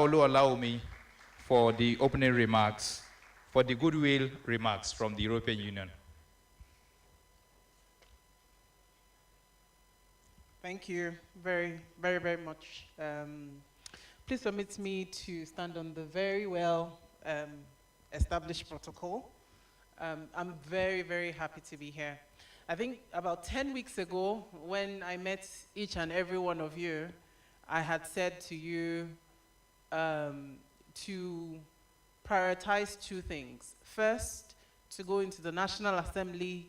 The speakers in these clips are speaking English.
Honourable allow me for the opening remarks, for the goodwill remarks from the European Union. Thank you very, very, very much. Please permit me to stand on the very well established protocol. I'm very, very happy to be here. I think about 10 weeks ago, when I met each and every one of you, I had said to you to prioritize two things. First, to go into the National Assembly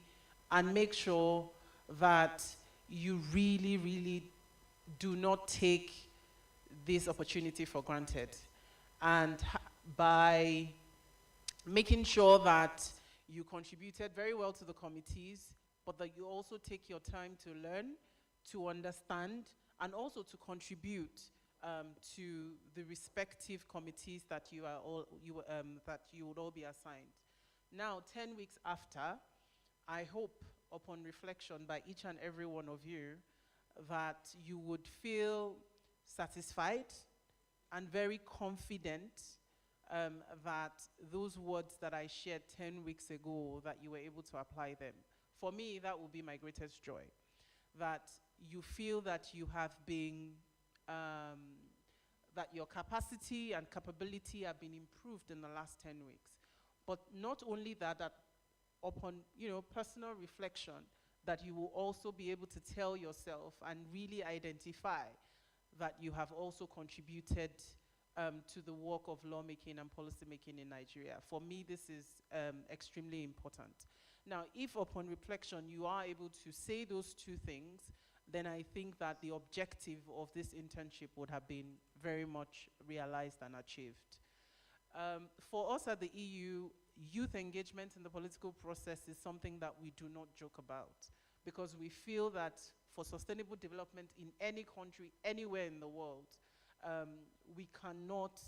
and make sure that you really, really do not take this opportunity for granted. And by making sure that you contributed very well to the committees, but that you also take your time to learn, to understand, and also to contribute to the respective committees that you would all be assigned. Now, 10 weeks after, I hope, upon reflection by each and every one of you, that you would feel satisfied and very confident that those words that I shared 10 weeks ago, that you were able to apply them. For me, that will be my greatest joy. That you feel that you have been, that your capacity and capability have been improved in the last 10 weeks. But not only that, that upon personal reflection, that you will also be able to tell yourself and really identify that you have also contributed to the work of lawmaking and policymaking in Nigeria. For me, this is extremely important. Now, if upon reflection you are able to say those two things, then I think that the objective of this internship would have been very much realized and achieved. For us at the EU, youth engagement in the political process is something that we do not joke about, because we feel that for sustainable development in any country, anywhere in the world, we cannot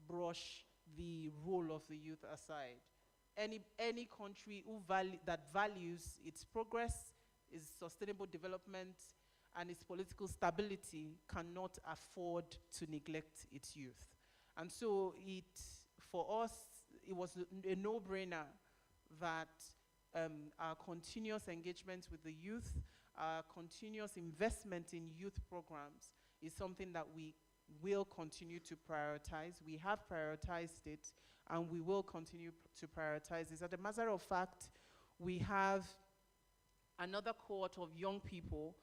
brush the role of the youth aside. Any country that values its progress, its sustainable development, and its political stability cannot afford to neglect its youth. And so for us, it was a no-brainer that our continuous engagement with the youth, our continuous investment in youth programs is something that we will continue to prioritize. We have prioritized it, and we will continue to prioritize this. As a matter of fact, we have another cohort of young people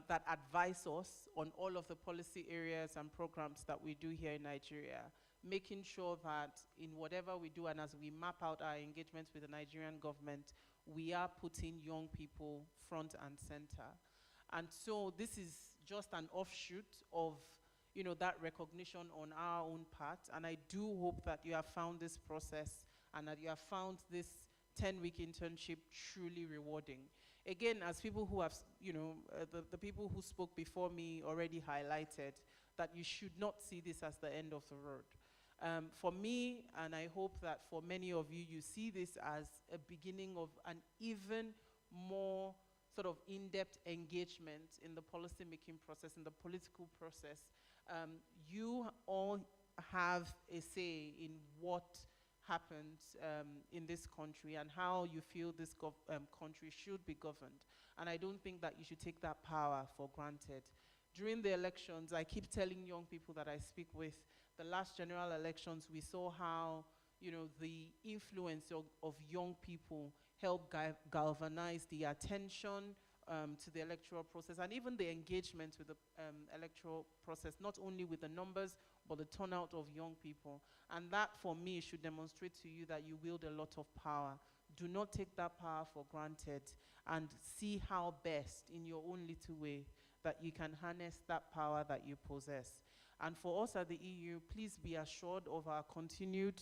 that advise us on all of the policy areas and programs that we do here in Nigeria, making sure that in whatever we do and as we map out our engagements with the Nigerian government, we are putting young people front and center. And so this is just an offshoot of that recognition on our own part. And I do hope that you have found this process and that you have found this 10-week internship truly rewarding. Again, as people who have, the people who spoke before me already highlighted, that you should not see this as the end of the road. For me, and I hope that for many of you, you see this as a beginning of an even more sort of in-depth engagement in the policy-making process, in the political process. You all have a say in what happens in this country and how you feel this country should be governed. And I don't think that you should take that power for granted. During the elections, I keep telling young people that I speak with, the last general elections, we saw how the influence of young people helped galvanize the attention to the electoral process and even the engagement with the electoral process, not only with the numbers, but the turnout of young people. And that, for me, should demonstrate to you that you wield a lot of power. Do not take that power for granted, and see how best, in your own little way, that you can harness that power that you possess. And for us at the EU, please be assured of our continued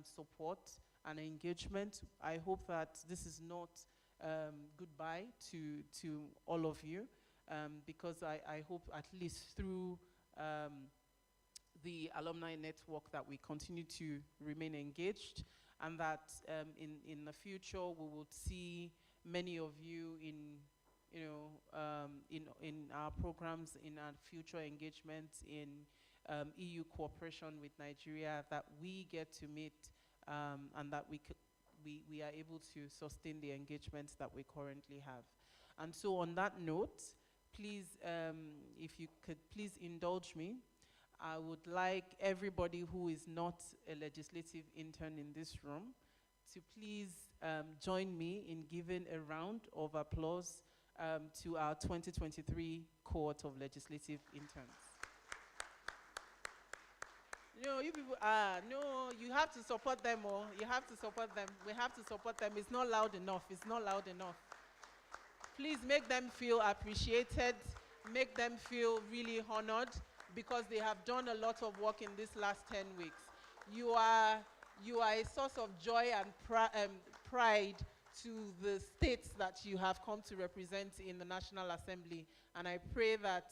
support and engagement. I hope that this is not goodbye to all of you, because I hope at least through the alumni network that we continue to remain engaged, and that in the future we will see many of you in our programs, in our future engagements, in EU cooperation with Nigeria, that we get to meet and that we are able to sustain the engagements that we currently have. And so on that note, please, if you could please indulge me, I would like everybody who is not a legislative intern in this room to please join me in giving a round of applause to our 2023 cohort of legislative interns. No, you people, no, you have to support them all. You have to support them. We have to support them. It's not loud enough. It's not loud enough. Please make them feel appreciated. Make them feel really honored because they have done a lot of work in this last 10 weeks. You are a source of joy and pride to the states that you have come to represent in the National Assembly. And I pray that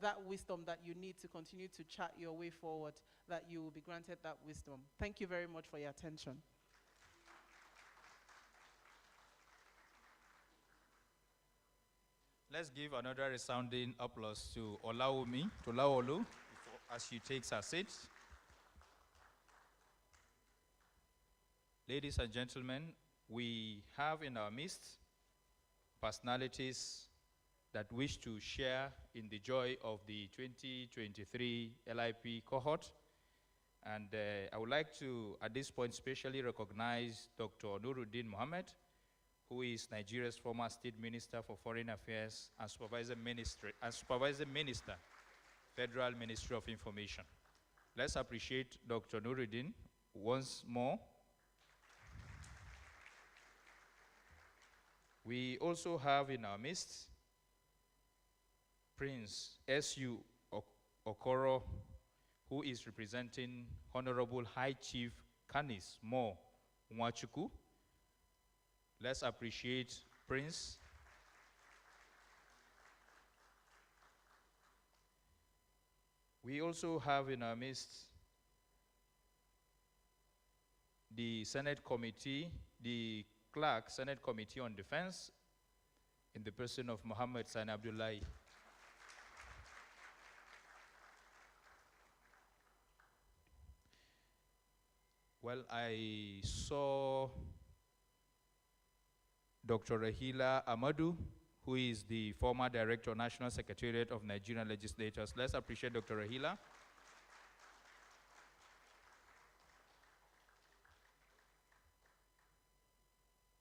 that wisdom that you need to continue to chart your way forward, that you will be granted that wisdom. Thank you very much for your attention. Let's give another resounding applause to Olaolu, as she takes her seat. Ladies and gentlemen, we have in our midst personalities that wish to share in the joy of the 2023 LIP cohort. And I would like to, at this point, specially recognize Dr. Nuruddin Mohammed, who is Nigeria's former State Minister for Foreign Affairs and Supervising Minister, Federal Ministry of Information. Let's appreciate Dr. Nuruddin once more. We also have in our midst Prince S.U. Okoro, who is representing Honorable High Chief Canis Mo Nwachukwu. Let's appreciate Prince. We also have in our midst the Senate Committee, the PLAC, Senate Committee on Defense, in the person of Muhammad Sani Abdullahi. Well, I saw Dr. Rahila Amadu, who is the former Director, National Secretariat of Nigerian Legislators. Let's appreciate Dr. Rahila.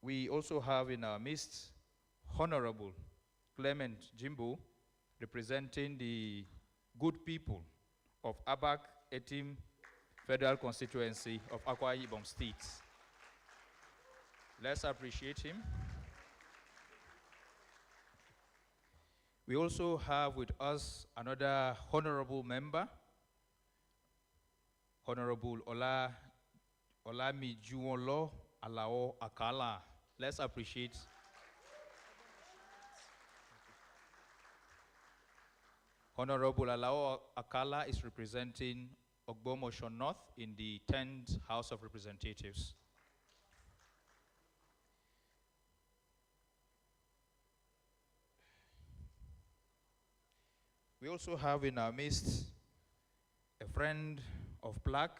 We also have in our midst Honourable Clement Jimbo, representing the good people of Abak Etim Federal Constituency of Akwa Ibom State. Let's appreciate him. We also have with us another honorable member, Honorable Olamijuwolo Alao Akala. Let's appreciate. Honorable Alao Akala is representing Ogbomosho North in the 10th House of Representatives. We also have in our midst a friend of PLAC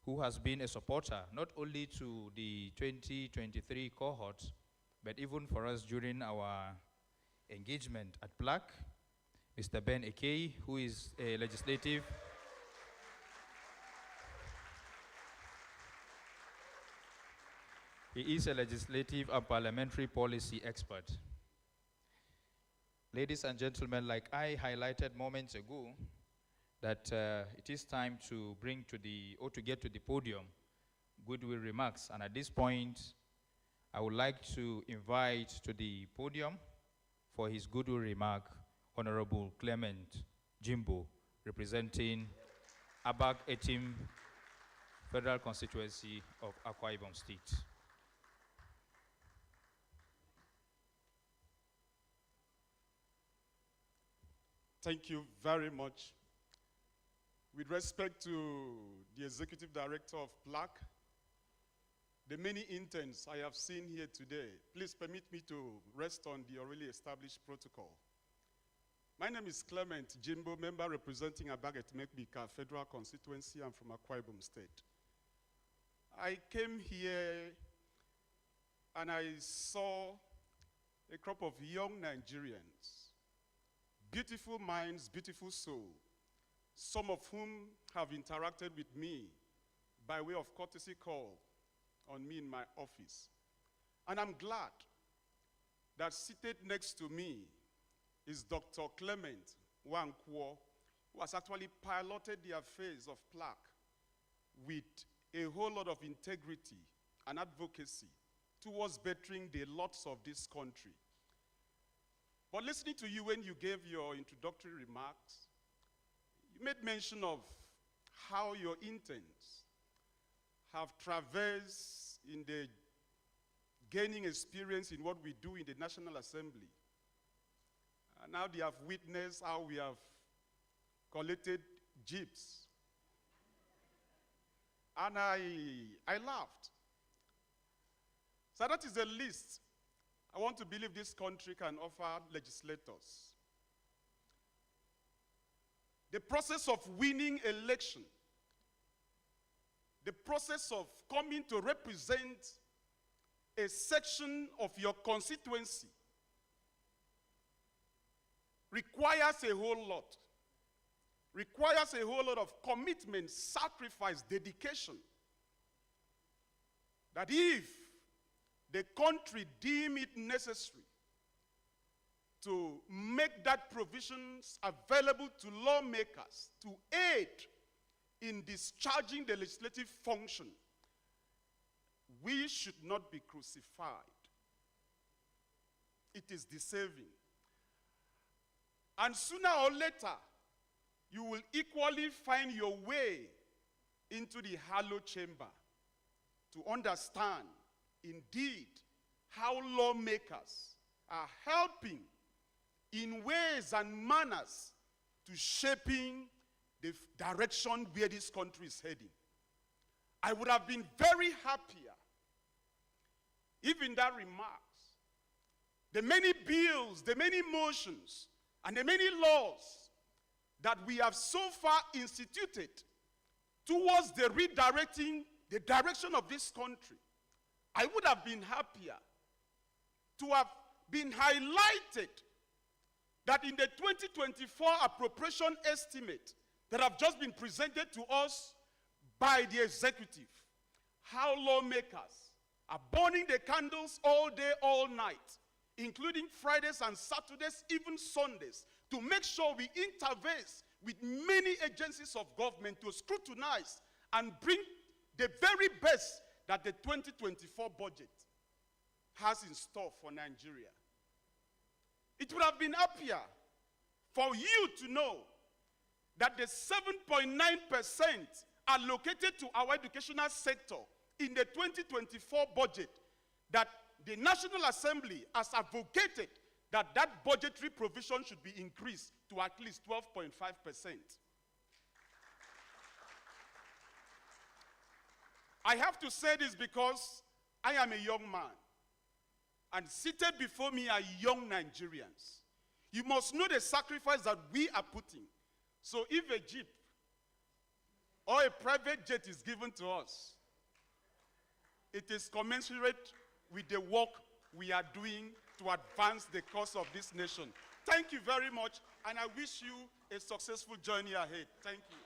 who has been a supporter, not only to the 2023 cohort, but even for us during our engagement at PLAC, Mr. Ben Ekei, who is a legislative He is a legislative and parliamentary policy expert. Ladies and gentlemen, like I highlighted moments ago, that it is time to bring to the, or to get to the podium, goodwill remarks. And at this point, I would like to invite to the podium for his goodwill remark, Honorable Clement Jimbo, representing Abak Etim Federal Constituency of Akwa Ibom State. Thank you very much. With respect to the Executive Director of PLAC, the many interns I have seen here today, please permit me to rest on the already established protocol. My name is Clement Jimbo, member representing Abaget-Mekbika Federal Constituency. I'm from Akwa Ibom State. I came here and I saw a crop of young Nigerians, beautiful minds, beautiful soul, some of whom have interacted with me by way of courtesy call on me in my office. And I'm glad that seated next to me is Dr. Clement Wankwo, who has actually piloted the affairs of PLAC with a whole lot of integrity and advocacy towards bettering the lots of this country. But listening to you when you gave your introductory remarks, you made mention of how your interns have traversed in the gaining experience in what we do in the National Assembly. And now they have witnessed how we have collected jeeps. And I laughed. So that is a list I want to believe this country can offer legislators. The process of winning election, the process of coming to represent a section of your constituency requires a whole lot. Requires a whole lot of commitment, sacrifice, dedication. That if the country deem it necessary to make that provisions available to lawmakers to aid in discharging the legislative function, we should not be crucified. It is deceiving. And sooner or later, you will equally find your way into the hallowed chamber to understand, indeed, how lawmakers are helping in ways and manners to shaping the direction where this country is heading. I would have been very happier if in that remarks, the many bills, the many motions, and the many laws that we have so far instituted towards the redirecting the direction of this country, I would have been happier to have been highlighted that in the 2024 appropriation estimate that have just been presented to us by the executive, how lawmakers are burning the candles all day, all night, including Fridays and Saturdays, even Sundays, to make sure we intervene with many agencies of government to scrutinize and bring the very best that the 2024 budget has in store for Nigeria. It would have been happier for you to know that the 7.9% allocated to our educational sector in the 2024 budget, that the National Assembly has advocated that that budgetary provision should be increased to at least 12.5%. I have to say this because I am a young man, and seated before me are young Nigerians. You must know the sacrifice that we are putting. So if a jeep or a private jet is given to us, it is commensurate with the work we are doing to advance the cause of this nation. Thank you very much, and I wish you a successful journey ahead. Thank you.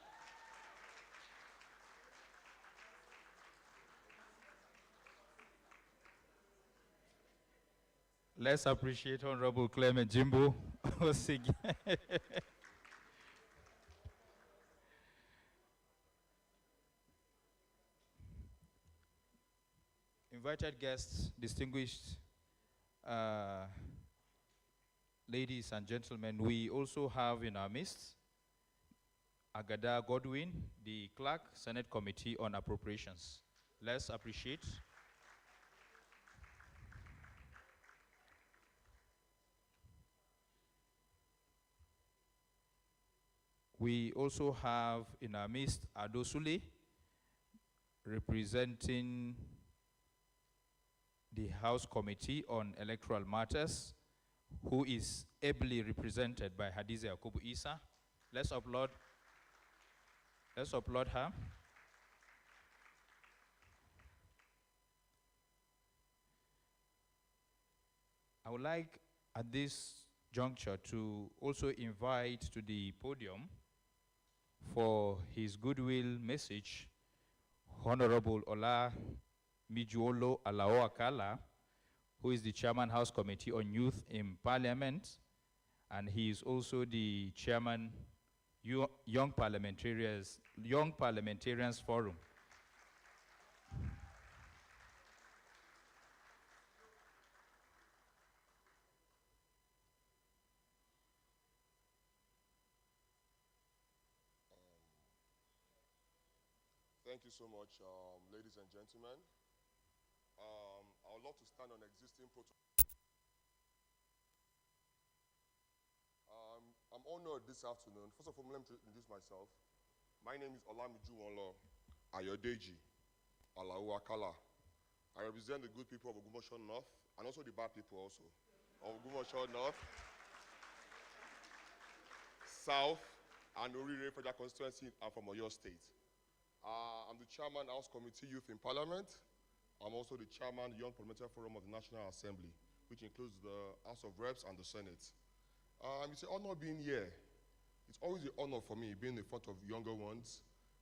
Let's appreciate Honourable Clement Jimbo. Invited guests, distinguished ladies and gentlemen, we also have in our midst Agada Godwin, the Clerk, Senate Committee on Appropriations. Let's appreciate. We also have in our midst Ado Sule, representing the House Committee on Electoral Matters. who is ably represented by Hadiza Yakubu Isa. Let's applaud her. I would like at this juncture to also invite to the podium for his goodwill message, Honourable Ola Mijuolo Alao Akala, who is the Chairman House Committee on Youth in Parliament, and he is also the Chairman Young Parliamentarians Forum. Thank you so much, ladies and gentlemen. I would love to stand on existing protocol. I'm honored this afternoon. First of all, let me introduce myself. My name is Olamijuwonlo Ayodeji Alao Akala. I represent the good people of Ogumosho North and also the bad people also of Ogumosho North, South, and Orire Federal Constituency, and from Oyo State. I'm the Chairman House Committee Youth in Parliament. I'm also the Chairman Young Parliamentary Forum of the National Assembly, which includes the House of Reps and the Senate. It's an honor being here. It's always an honor for me being in front of younger ones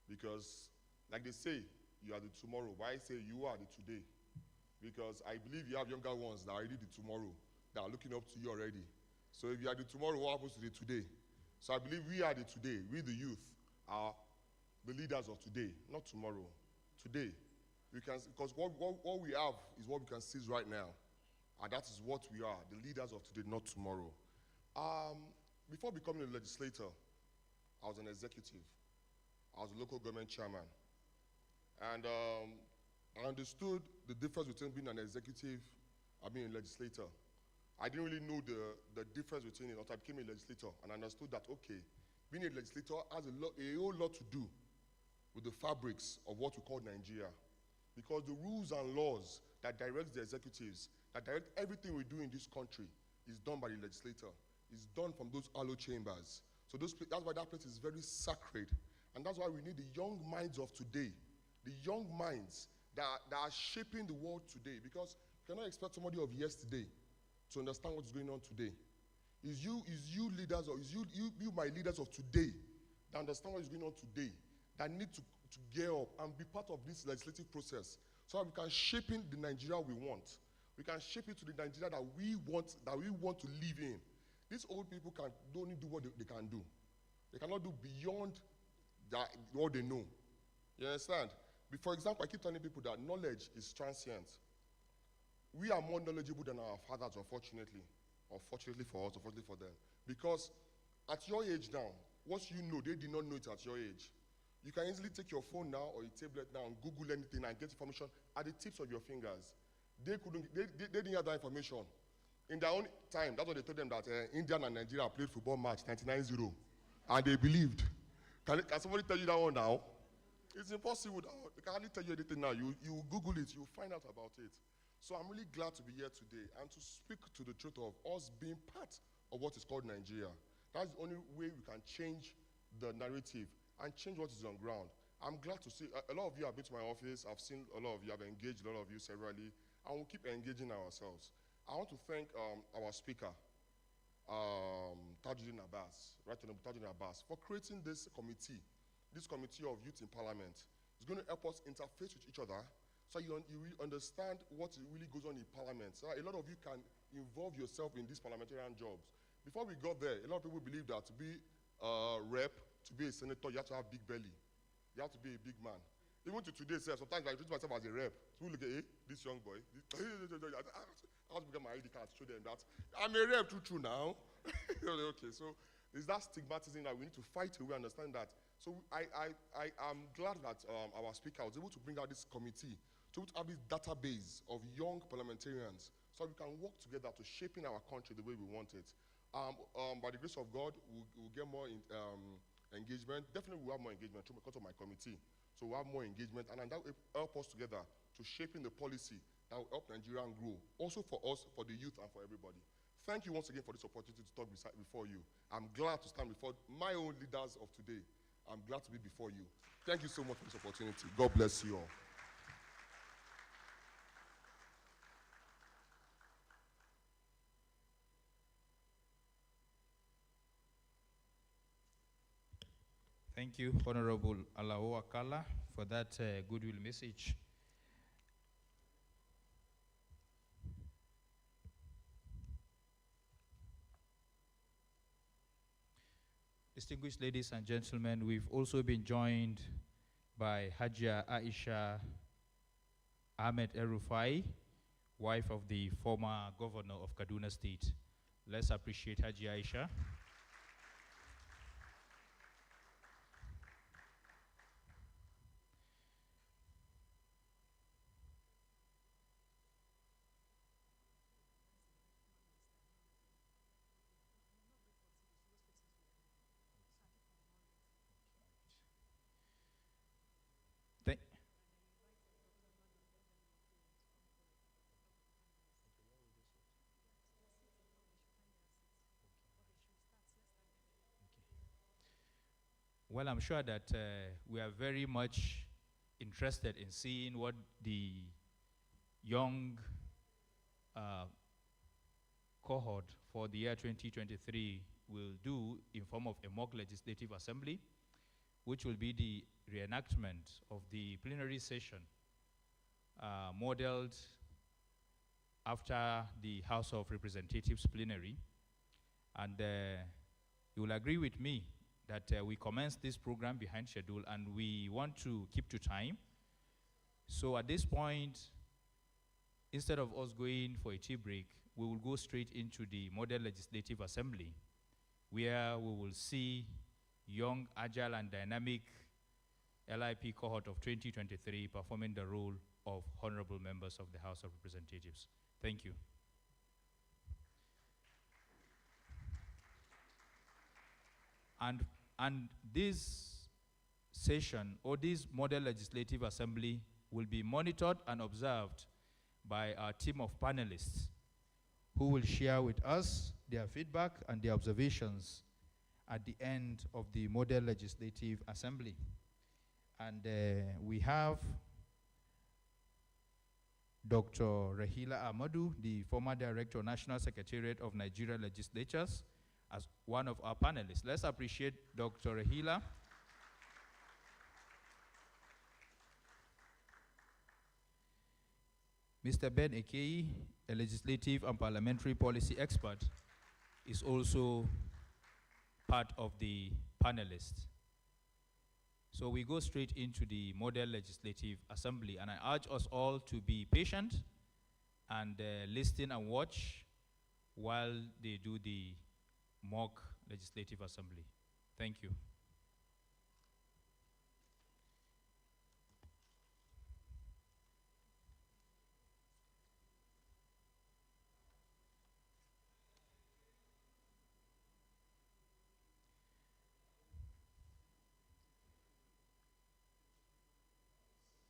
because, like they say, you are the tomorrow. Why I say you are the today? Because I believe you have younger ones that are already the tomorrow, that are looking up to you already. So if you are the tomorrow, what happens to the today? So I believe we are the today. We, the youth, are the leaders of today, not tomorrow. Today. Because what we have is what we can seize right now. And that is what we are, the leaders of today, not tomorrow. Before becoming a legislator, I was an executive. I was a local government chairman. And I understood the difference between being an executive and being a legislator. I didn't really know the difference between it until I became a legislator. And I understood that, okay, being a legislator has a whole lot to do with the fabrics of what we call Nigeria. Because the rules and laws that direct the executives, that direct everything we do in this country, is done by the legislator. It's done from those hollow chambers. So that's why that place is very sacred. And that's why we need the young minds of today, the young minds that are shaping the world today. Because you cannot expect somebody of yesterday to understand what's going on today. Is you leaders, or is you my leaders of today that understand what is going on today, that need to gear up and be part of this legislative process so that we can shape in the Nigeria we want. We can shape it to the Nigeria that we want to live in. These old people can only do what they can do. They cannot do beyond what they know. You understand? For example, I keep telling people that knowledge is transient. We are more knowledgeable than our fathers, unfortunately. Unfortunately for us, unfortunately for them. Because at your age now, what you know, they did not know it at your age. You can easily take your phone now or your tablet now and Google anything and get information at the tips of your fingers. They didn't have that information. In their own time, that's what they told them, that India and Nigeria played football match 99-0. And they believed. Can somebody tell you that one now? It's impossible. They can hardly tell you anything now. You Google it, you find out about it. So I'm really glad to be here today and to speak to the truth of us being part of what is called Nigeria. That's the only way we can change the narrative and change what is on ground. I'm glad to see, a lot of you have been to my office, I've seen a lot of you, I've engaged a lot of you severally, and we'll keep engaging ourselves. I want to thank our speaker, Tajuddin Abbas, Right Honourable Tajuddin Abbas, for creating this committee of youth in Parliament. It's going to help us interface with each other so you really understand what really goes on in Parliament. So a lot of you can involve yourself in these parliamentarian jobs. Before we got there, a lot of people believe that to be a rep, to be a senator, you have to have big belly. You have to be a big man. Even to today, sometimes I treat myself as a rep. So look at this young boy. I have to get my ID card to show them that I'm a rep true now. Okay, so there's that stigmatism that we need to fight away, understand that. So I am glad that our speaker was able to bring out this committee to have this database of young parliamentarians so we can work together to shaping our country the way we want it. By the grace of God, we'll get more engagement. Definitely we'll have more engagement because of my committee. So we'll have more engagement, and that will help us together to shaping the policy that will help Nigeria grow. Also for us, for the youth, and for everybody. Thank you once again for this opportunity to talk before you. I'm glad to stand before my own leaders of today. I'm glad to be before you. Thank you so much for this opportunity. God bless you all. Thank you, Honourable Alao Akala, for that goodwill message. Distinguished ladies and gentlemen, we've also been joined by Hajia Aisha Ahmed El-Rufai, wife of the former governor of Kaduna State. Let's appreciate Hajia Aisha. Well, I'm sure that we are very much interested in seeing what the young cohort for the year 2023 will do in form of a mock legislative assembly, which will be the reenactment of the plenary session modeled after the House of Representatives plenary. And you will agree with me that we commenced this program behind schedule and we want to keep to time. So at this point, instead of us going for a tea break, we will go straight into the model legislative assembly, where we will see young, agile, and dynamic LIP cohort of 2023 performing the role of honorable members of the House of Representatives. Thank you. And this session, or this model legislative assembly, will be monitored and observed by our team of panelists who will share with us their feedback and their observations at the end of the model legislative assembly. And we have Dr. Rahila Ahmadu, the former Director, National Secretariat of Nigeria Legislatures, as one of our panelists. Let's appreciate Dr. Rahila. Mr. Ben Ekei, a legislative and parliamentary policy expert, is also part of the panelists. So we go straight into the model legislative assembly, and I urge us all to be patient and listen and watch while they do the mock legislative assembly. Thank you.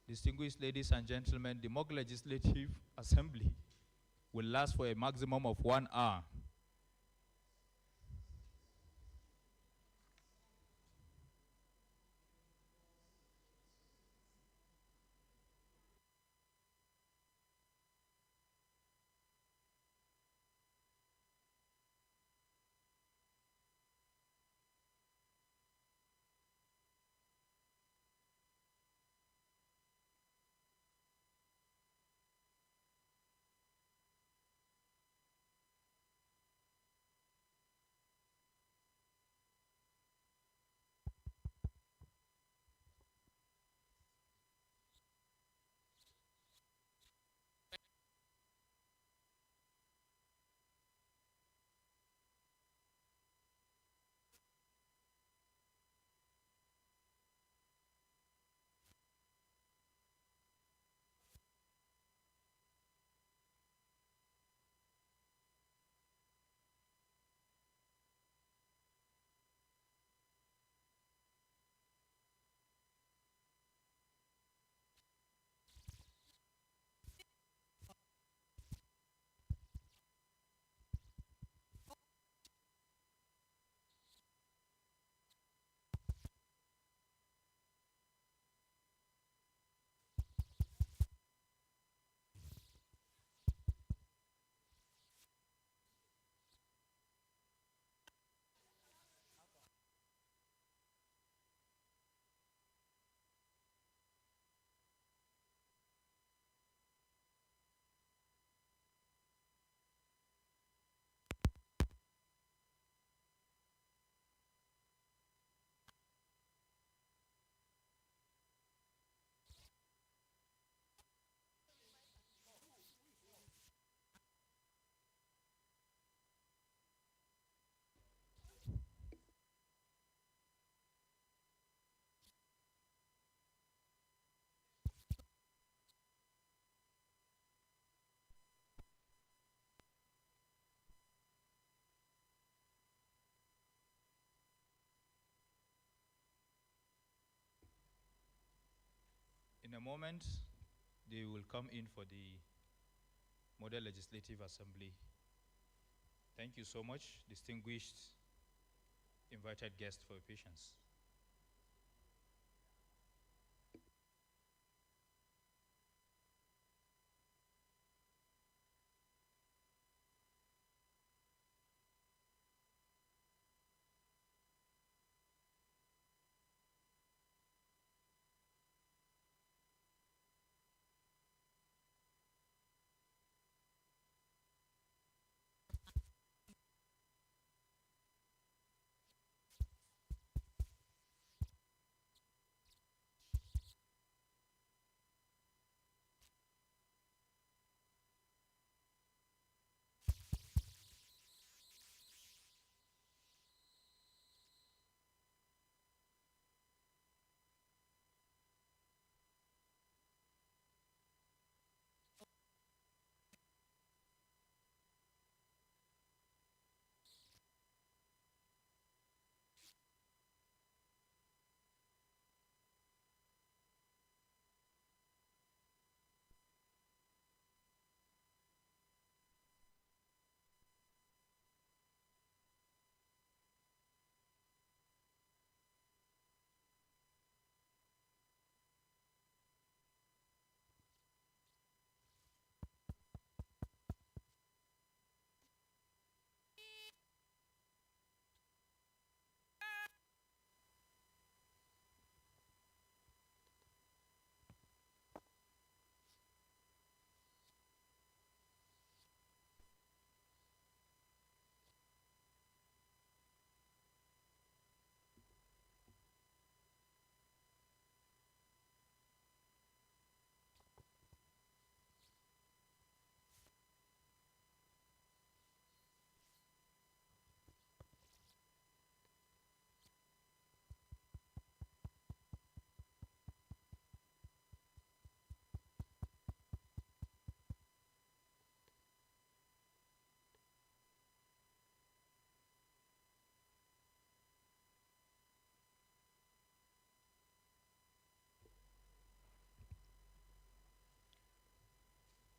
Distinguished ladies and gentlemen, the mock legislative assembly will last for a maximum of 1 hour. In a moment, they will come in for the Model Legislative Assembly. Thank you so much, distinguished invited guests, for your patience.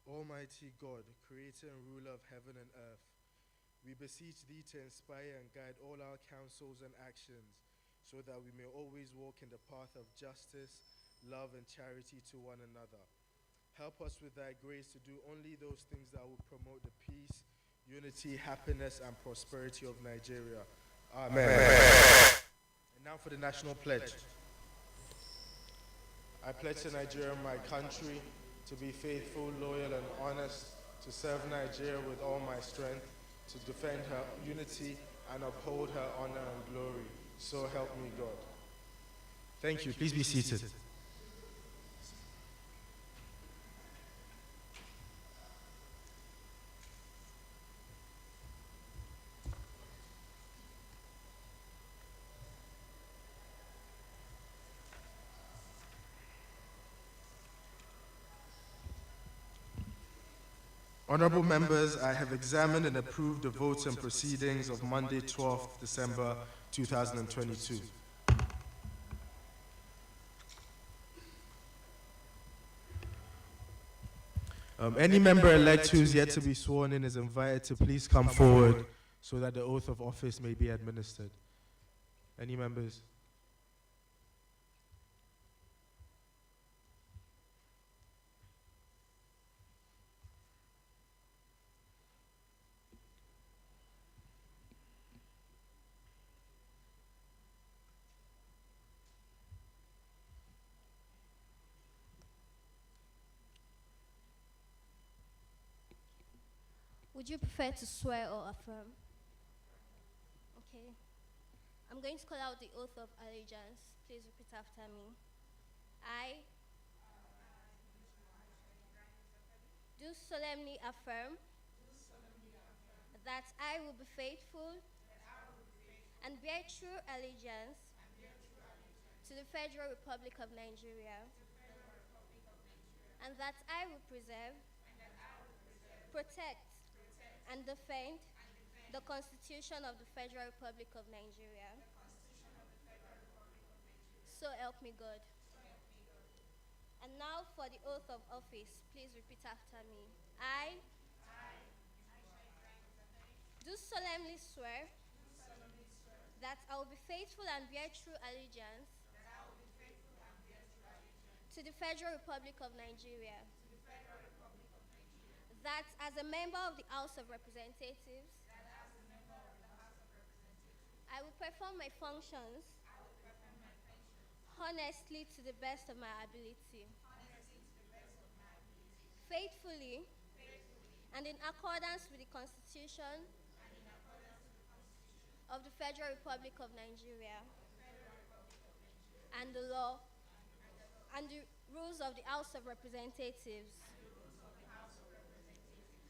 Almighty God, creator and ruler of heaven and earth, we beseech thee to inspire and guide all our counsels and actions, so that we may always walk in the path of justice, love, and charity to one another. Help us with thy grace to do only those things that will promote the peace, unity, happiness, and prosperity of Nigeria. Amen. And now for the national pledge. I pledge to Nigeria, my country, to be faithful, loyal, and honest, to serve Nigeria with all my strength, to defend her unity and uphold her honor and glory. So help me God. Thank you. Please be seated. Honourable members, I have examined and approved the votes and proceedings of Monday, 12th December 2022. Any member-elect who is yet to be sworn in is invited to please come forward so that the oath of office may be administered. Any members? Would you prefer to swear or affirm? Okay. I'm going to call out the oath of allegiance. Please repeat after me. I do solemnly affirm that I will be faithful and bear true allegiance to the Federal Republic of Nigeria, and that I will preserve, protect, and defend the Constitution of the Federal Republic of Nigeria. So help me God. And now for the oath of office. Please repeat after me. I do solemnly swear that I will be faithful and bear true allegiance to the Federal Republic of Nigeria, that as a member of the House of Representatives, I will perform my functions honestly to the best of my ability, faithfully and in accordance with the Constitution of the Federal Republic of Nigeria and the law and the rules of the House of Representatives,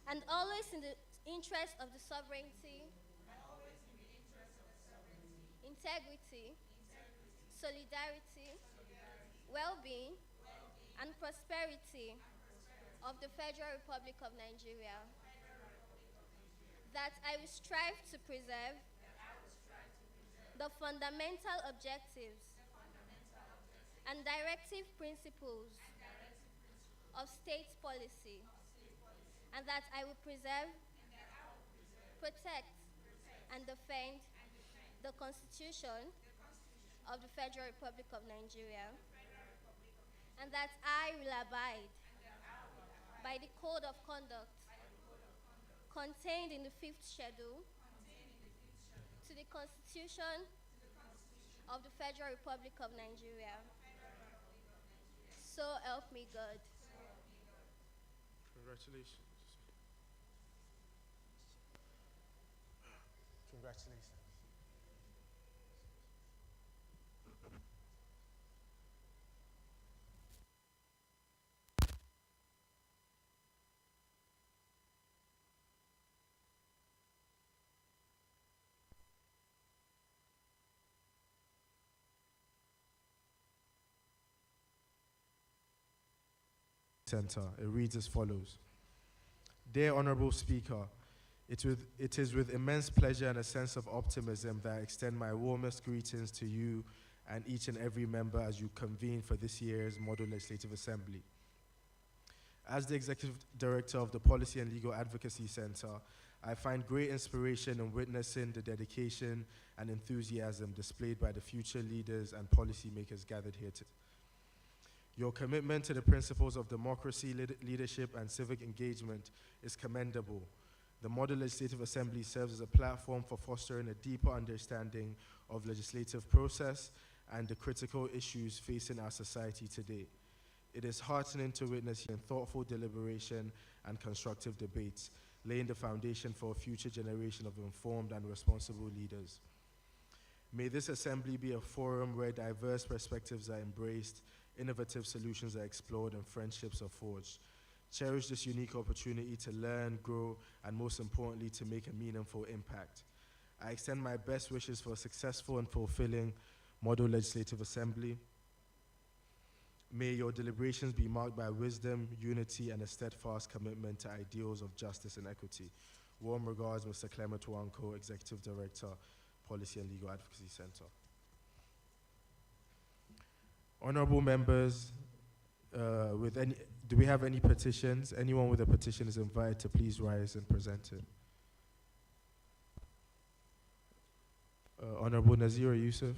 and always in the interest of the sovereignty, integrity, solidarity, well-being, and prosperity of the Federal Republic of Nigeria, that I will strive to preserve the fundamental objectives and directive principles of state policy, and that I will preserve, protect, and defend the Constitution of the Federal Republic of Nigeria, and that I will abide by the Code of Conduct contained in the 5th Schedule to the Constitution of the Federal Republic of Nigeria. So help me God. Congratulations. Congratulations. Center. It reads as follows. Dear Honourable Speaker, it is with immense pleasure and a sense of optimism that I extend my warmest greetings to you and each and every member as you convene for this year's Model Legislative Assembly. As the Executive Director of the Policy and Legal Advocacy Center, I find great inspiration in witnessing the dedication and enthusiasm displayed by the future leaders and policymakers gathered here today. Your commitment to the principles of democracy, leadership, and civic engagement is commendable. The Model Legislative Assembly serves as a platform for fostering a deeper understanding of legislative process and the critical issues facing our society today. It is heartening to witness your thoughtful deliberation and constructive debates, laying the foundation for a future generation of informed and responsible leaders. May this assembly be a forum where diverse perspectives are embraced, innovative solutions are explored, and friendships are forged. Cherish this unique opportunity to learn, grow, and most importantly, to make a meaningful impact. I extend my best wishes for a successful and fulfilling Model Legislative Assembly. May your deliberations be marked by wisdom, unity, and a steadfast commitment to ideals of justice and equity. Warm regards, Mr. Clement Wanko, Executive Director, Policy and Legal Advocacy Center. Honorable members, do we have any petitions? Anyone with a petition is invited to please rise and present it. Honorable Nazira Yusuf.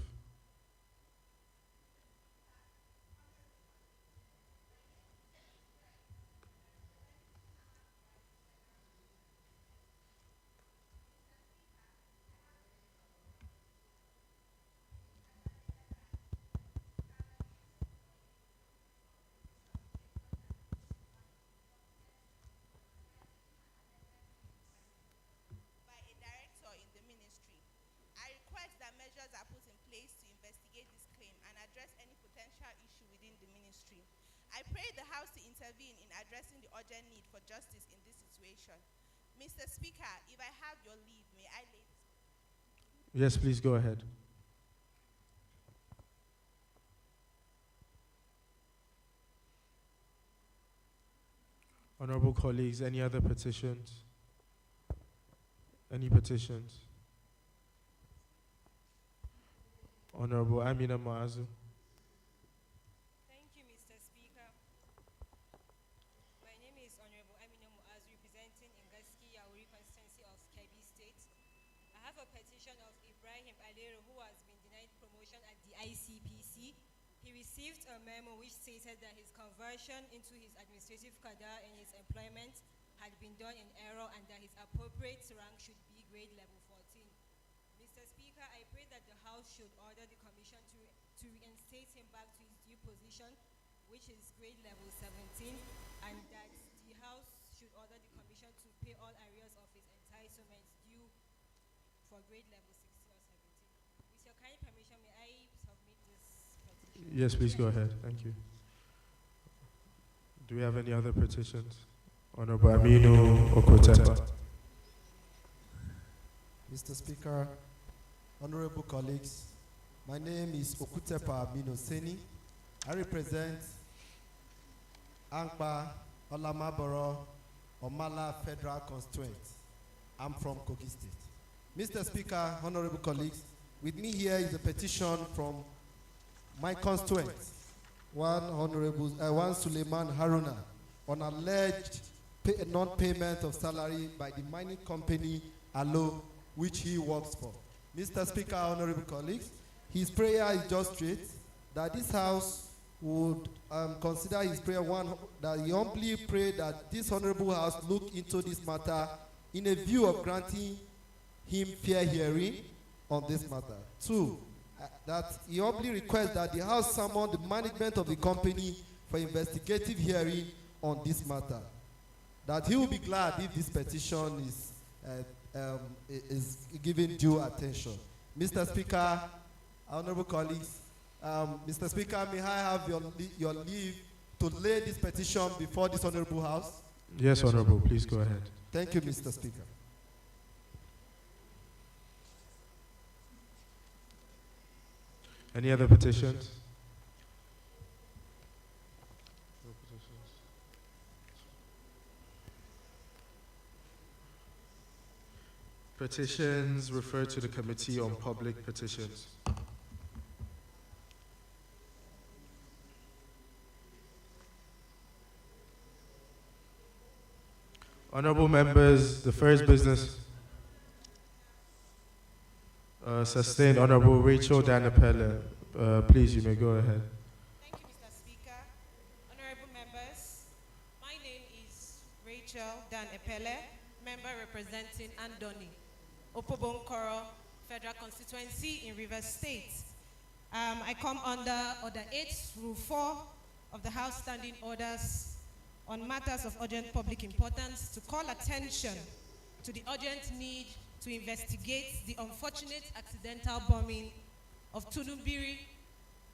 Are put in place to investigate this claim and address any potential issue within the ministry. I pray the House to intervene in addressing the urgent need for justice in this situation. Mr. Speaker, if I have your leave, may I lay this? Yes, please go ahead. Honorable colleagues, any other petitions? Any petitions? Honorable Amina Maazu. Thank you, Mr. Speaker. is Honourable Amina Muaz, representing Ingaski Yauri constituency of Kebbi State. I have a petition of Ibrahim Alero, who has been denied promotion at the ICPC. He received a memo which stated that his conversion into his administrative cadre in his employment had been done in error and that his appropriate rank should be grade level 14. Mr. Speaker, I pray that the House should order the Commission to reinstate him back to his due position, which is grade level 17, and that the House should order the Commission to pay all arrears of his entitlements due for grade level 16 or 17. With your kind permission, may I submit this petition? Yes, please go ahead. Thank you. Do we have any other petitions? Honourable Aminu Okotepa. Mr. Speaker, honorable colleagues, my name is Okutepa Aminu Seni. I represent Angba Olamaboro Omala Federal Constituent. I'm from Kogi State. Mr. Speaker, honorable colleagues, with me here is a petition from my constituent, one Suleiman Haruna, on alleged non-payment of salary by the mining company Alo, which he works for. Mr. Speaker, honorable colleagues, his prayer is just straight, that this House would consider his prayer one, that he humbly pray that this honorable House look into this matter in a view of granting him fair hearing on this matter. Two, that he humbly requests that the House summon the management of the company for investigative hearing on this matter. That he will be glad if this petition is given due attention. Mr. Speaker, honorable colleagues, Mr. Speaker, may I have your leave to lay this petition before this honorable House? Yes, Honourable, please go ahead. Thank you, Mr. Speaker. Any other petitions? No petitions. Petitions referred to the Committee on Public Petitions. Honourable members, the first business sustained. Honourable Rachel Danapelle, please, you may go ahead. Thank you, Mr. Speaker. Honorable members, my name is Rachel Danapelle, member representing Andoni, Opobonkoro Federal Constituency in Rivers State. I come under Order 8, Rule 4 of the House Standing Orders on matters of urgent public importance to call attention to the urgent need to investigate the unfortunate accidental bombing of Tunumbiri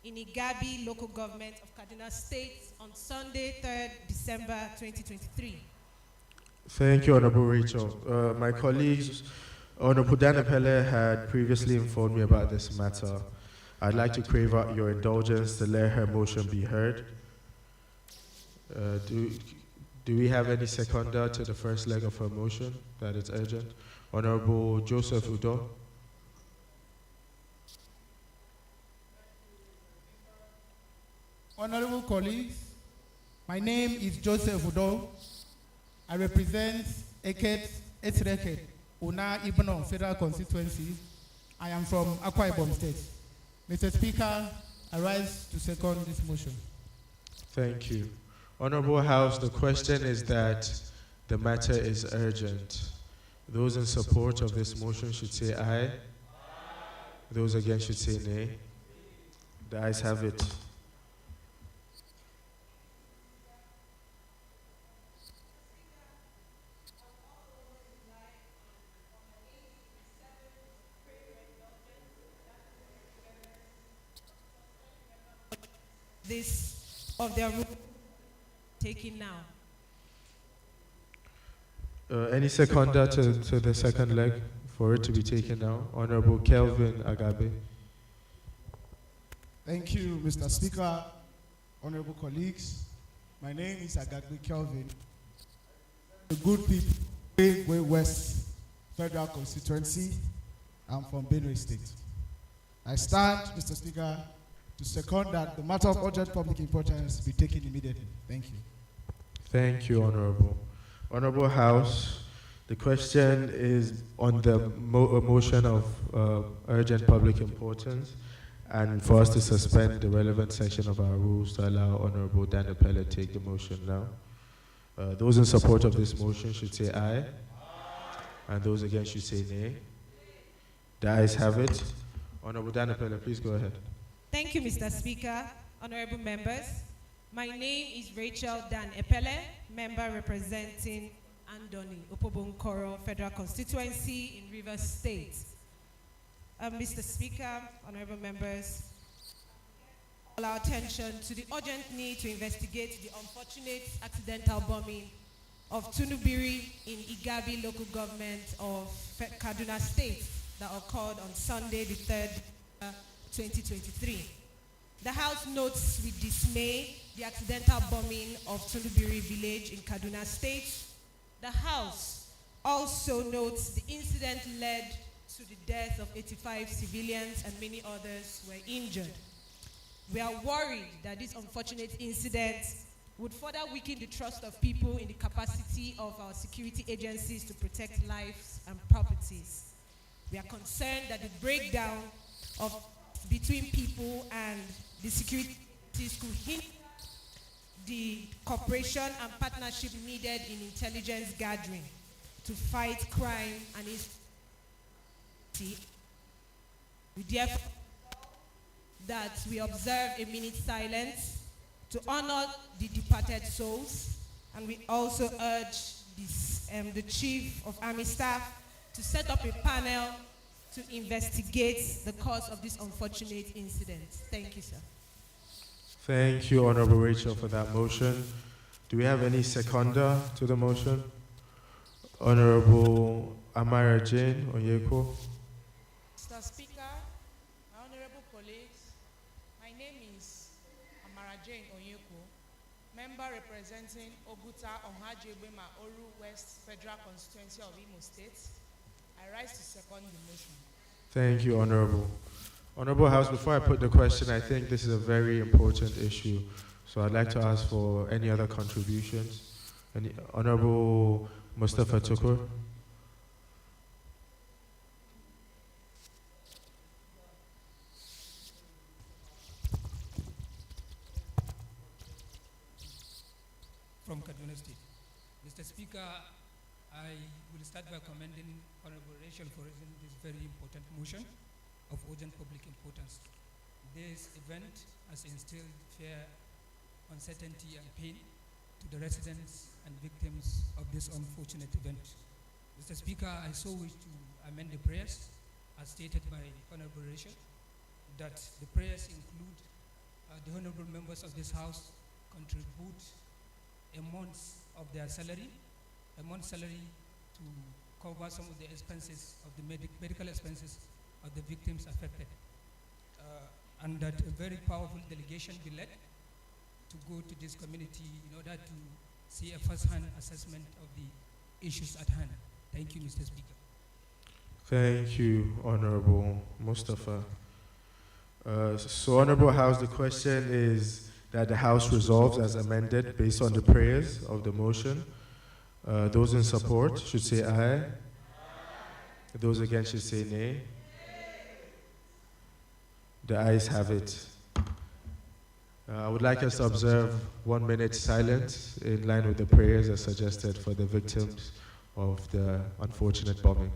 in Igabi local government of Kaduna State on Sunday, 3rd December 2023. Thank you, Honourable Rachel. My colleagues, Honourable Danapelle had previously informed me about this matter. I'd like to crave out your indulgence to let her motion be heard. Do we have any seconder to the first leg of her motion that is urgent? Honourable Joseph Udo. Honourable colleagues, my name is Joseph Udo. I represent Eket Etreket, Una Ibno Federal Constituency. I am from Akwa Ibom State. Mr. Speaker, I rise to second this motion. Thank you. Honourable House, the question is that the matter is urgent. Those in support of this motion should say aye. Those against should say nay. The ayes have it. This of their rule taken now. Any seconder to the second leg for it to be taken now? Honourable Kelvin Agabe. Thank you, Mr. Speaker. Honourable colleagues, my name is Agagbe Kelvin. The good people, Way West Federal Constituency. I'm from Benue State. I stand, Mr. Speaker, to second that the matter of urgent public importance be taken immediately. Thank you. Thank you, Honourable. Honourable House, the question is on the motion of urgent public importance, and for us to suspend the relevant section of our rules to allow Honourable Dan Appellate take the motion now. Those in support of this motion should say aye, and those against should say nay. The ayes have it. Honourable Dan Appellate, please go ahead. Thank you, Mr. Speaker. Honorable members, my name is Rachel Dan Epele, member representing Andoni, Opobonkoro Federal Constituency in Rivers State. Mr. Speaker, honorable members, call our attention to the urgent need to investigate the unfortunate accidental bombing of Tunubiri in Igabi local government of Kaduna State that occurred on Sunday, the 3rd, 2023. The House notes with dismay the accidental bombing of Tunubiri village in Kaduna State. The House also notes the incident led to the death of 85 civilians and many others were injured. We are worried that this unfortunate incident would further weaken the trust of people in the capacity of our security agencies to protect lives and properties. We are concerned that the breakdown between people and the security agencies could hinder the cooperation and partnership needed in intelligence gathering to fight crime and insecurity. We therefore that we observe a minute silence to honor the departed souls, and we also urge the Chief of Army Staff to set up a panel to investigate the cause of this unfortunate incident. Thank you, sir. Thank you, Honourable Rachel, for that motion. Do we have any seconder to the motion? Honourable Amara Jane Onyeko. Mr. Speaker, my honourable colleagues, my name is Amara Jane Onyeko, member representing Oguta Onhajebema Oru West Federal Constituency of Imo State. I rise to second the motion. Thank you, Honourable. Honourable House, before I put the question, I think this is a very important issue. So I'd like to ask for any other contributions. Honourable Mustafa Tukur. From Kaduna State. Mr. Speaker, I will start by commending Honourable Rachel for raising this very important motion of urgent public importance. This event has instilled fear, uncertainty, and pain to the residents and victims of this unfortunate event. Mr. Speaker, I so wish to amend the prayers as stated by Honourable Rachel, that the prayers include the honourable members of this House contribute a month of their salary, a month's salary to cover some of the expenses of the medical expenses of the victims affected. And that a very powerful delegation be led to go to this community in order to see a first-hand assessment of the issues at hand. Thank you, Mr. Speaker. Thank you, Honourable Mustafa. So, Honourable House, the question is that the House resolves as amended based on the prayers of the motion. Those in support should say aye. Those against should say nay. The ayes have it. I would like us to observe 1 minute silence in line with the prayers as suggested for the victims of the unfortunate bombing.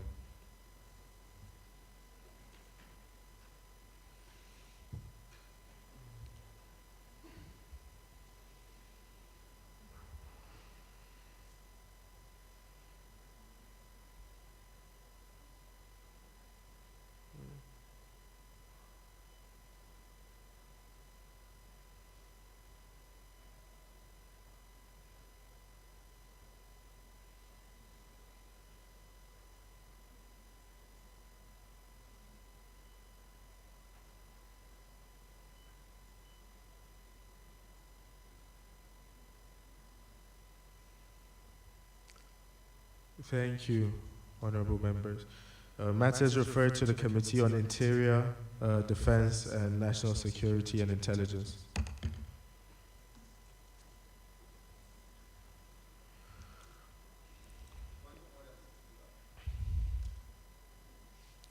Thank you, honourable members. Matters referred to the Committee on Interior, Defense and National Security and Intelligence.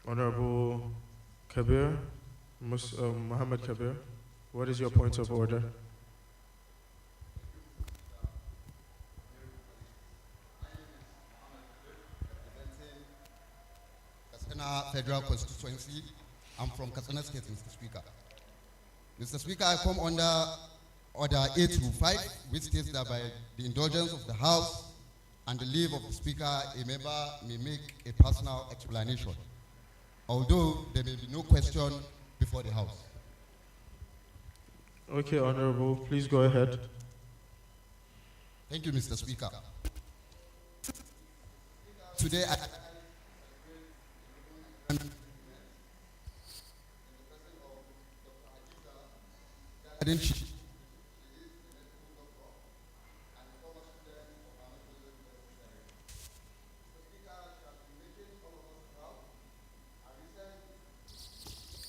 Honorable Kabir, Muhammad Kabir, what is your point of order? Katsina Federal Constituency. I'm from Katsina State, Mr. Speaker. Mr. Speaker, I come under Order 825, which states that by the indulgence of the House and the leave of the Speaker, a member may make a personal explanation, although there may be no question before the House. Okay, Honorable, please go ahead. Thank you, Mr. Speaker. Today,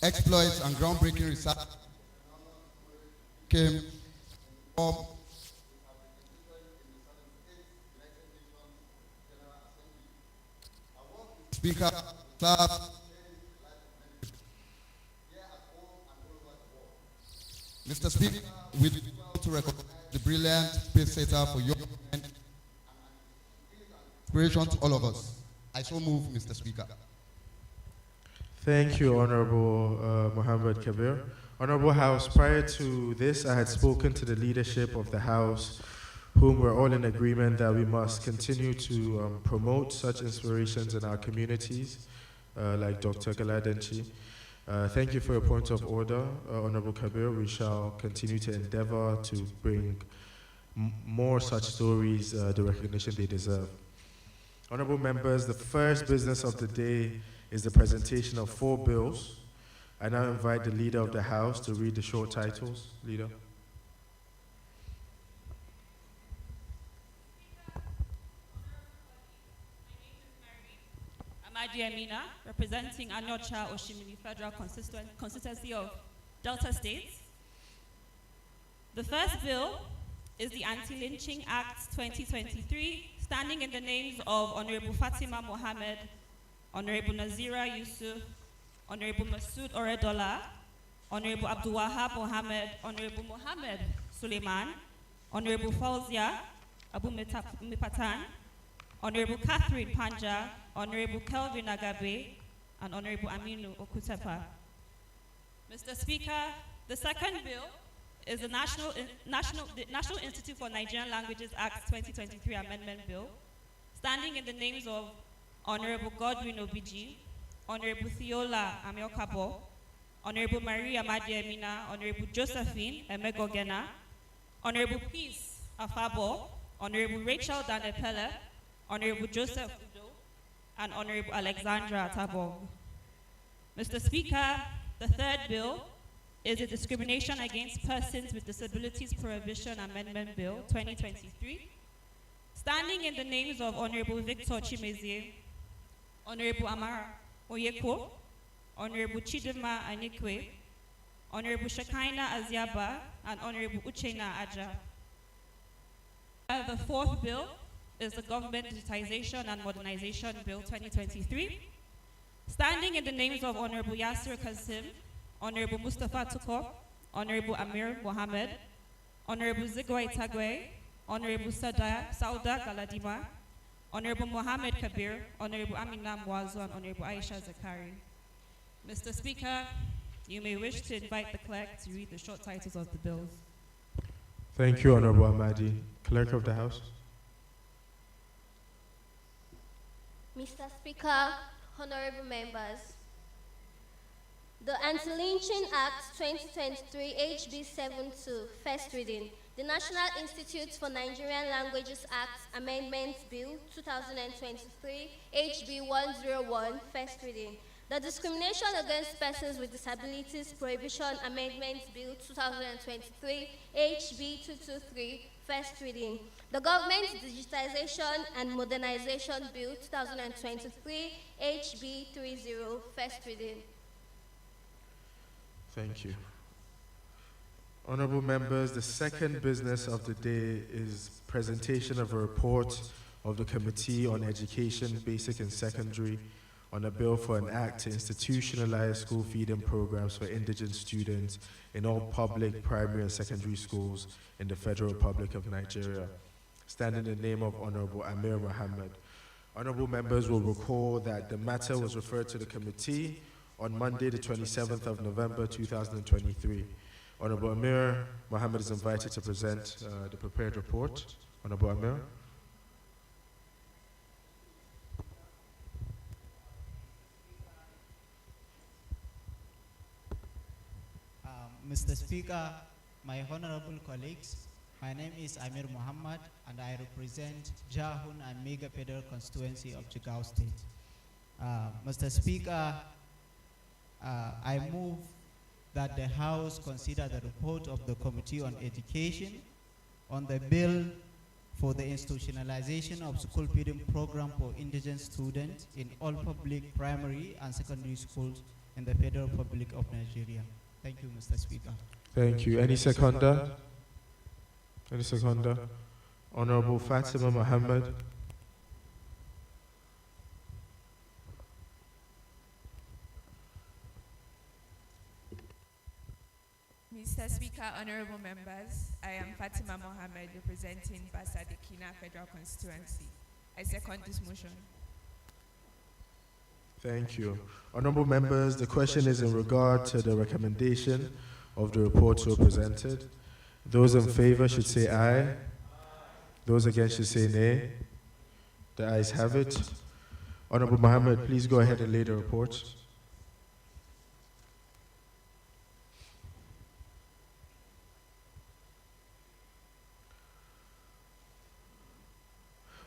exploits and groundbreaking research came from Speaker, staff, Mr. Speaker, we would like to recognize the brilliant pace setter for your and inspiration to all of us. I so move, Mr. Speaker. Thank you, Honorable Muhammad Kabir. Honorable House, prior to this, I had spoken to the leadership of the House, whom we're all in agreement that we must continue to promote such inspirations in our communities, like Dr. Galadanchi. Thank you for your point of order, Honorable Kabir. We shall continue to endeavor to bring more such stories the recognition they deserve. Honorable members, the first business of the day is the presentation of 4 bills. I now invite the Leader of the House to read the short titles. Leader. Amadi Amina, representing Anyocha Oshimili Federal Constituency of Delta State. The first bill is the Anti-Lynching Act 2023, standing in the names of Honorable Fatima Mohammed, Honorable Nazira Yusuf, Honorable Masood Oredola, Honorable Abdul Wahab Mohammed, Honorable Mohammed Suleiman, Honorable Fauzia Abu Mipatan, Honorable Catherine Panja, Honorable Kelvin Agabe, and Honorable Aminu Okutepa. Mr. Speaker, the second bill is the National Institute for Nigerian Languages Act 2023 Amendment Bill, standing in the names of Honorable Godwin Obiji, Honorable Theola Amiokabo, Honorable Maria Madiamina, Honorable Josephine Emegogena, Honorable Peace Afabo, Honorable Rachel Danepele, Honorable Joseph Udo, and Honorable Alexandra Tabog. Mr. Speaker, the third bill is the Discrimination Against Persons with Disabilities Prohibition Amendment Bill 2023, standing in the names of Honorable Victor Chimezie, Honorable Amara Oyeko, Honorable Chidima Anikwe, Honorable Shakaina Aziaba, and Honorable Uchena Aja. The fourth bill is the Government Digitization and Modernization Bill 2023, standing in the names of Honorable Yasir Kasim, Honorable Mustafa Tuko, Honorable Amir Mohammed, Honorable Zigwai Tagwe, Honorable Sauda Galadima, Honorable Mohammed Kabir, Honorable Amina Mwazo, and Honorable Aisha Zakari. Mr. Speaker, you may wish to invite the clerk to read the short titles of the bills. Thank you, Honorable Ahmadi. Clerk of the House. Mr. Speaker, honorable members, the Anti-Lynching Act 2023 HB 72, first reading. The National Institute for Nigerian Languages Act Amendment Bill 2023 HB 101, first reading. The Discrimination Against Persons with Disabilities Prohibition Amendment Bill 2023 HB 223, first reading. The Government Digitization and Modernization Bill 2023 HB 30, first reading. Thank you. Honorable members, the second business of the day is presentation of a report of the Committee on Education, Basic and Secondary, on a bill for an act to institutionalize school feeding programs for indigent students in all public primary and secondary schools in the Federal Republic of Nigeria. Standing in the name of Honourable Amir Mohammed. Honourable members will recall that the matter was referred to the committee on Monday, the 27th of November, 2023. Honourable Amir Mohammed is invited to present the prepared report. Honourable Amir. Mr. Speaker, my honorable colleagues, my name is Amir Mohammed and I represent Jahun and Mega Federal Constituency of Jigawa State. Mr. Speaker, I move that the House consider the report of the Committee on Education on the bill for the institutionalization of school feeding program for indigent students in all public primary and secondary schools in the Federal Republic of Nigeria. Thank you, Mr. Speaker. Thank you. Any seconder? Any seconder? Honourable Fatima Mohammed. Mr. Speaker, honourable members, I am Fatima Mohammed representing Basa Dekina Federal Constituency. I second this motion. Thank you. Honourable members, the question is in regard to the recommendation of the report so presented. Those in favour should say aye. Those against should say nay. The ayes have it. Honourable Mohammed, please go ahead and lay the report.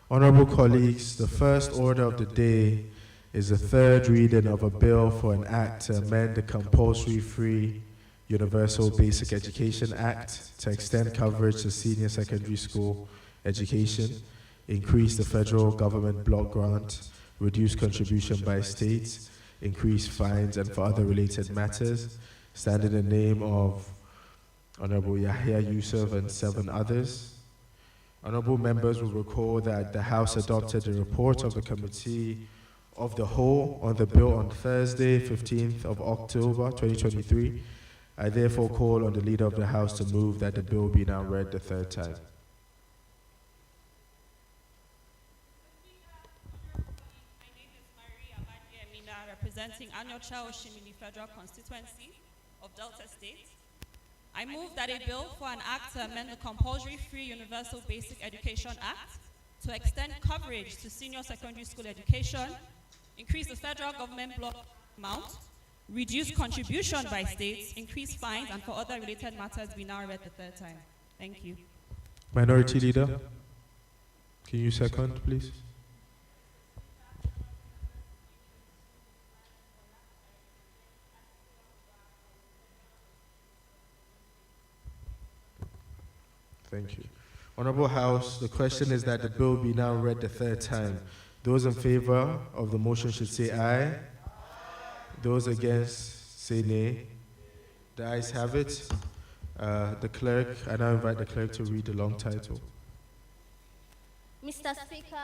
Honourable colleagues, the first order of the day is the third reading of a bill for an act to amend the Compulsory Free Universal Basic Education Act to extend coverage to senior secondary school education, increase the federal government block grant, reduce contribution by states, increase fines, and for other related matters, stand in the name of Honourable Yahya Yusuf and 7 others. Honourable members will recall that the House adopted the report of the Committee of the Whole on the bill on Thursday, 15th of October, 2023. I therefore call on the Leader of the House to move that the bill be now read the third time. Representing Anyocha Oshimili Federal Constituency of Delta State. I move that a bill for an act to amend the Compulsory Free Universal Basic Education Act to extend coverage to senior secondary school education, increase the federal government block amount, reduce contribution by states, increase fines, and for other related matters be now read the third time. Thank you. Minority Leader, can you second, please? Thank you. Honourable House, the question is that the bill be now read the third time. Those in favour of the motion should say aye. Those against say nay. The ayes have it. The clerk, I now invite the clerk to read the long title. Mr. Speaker,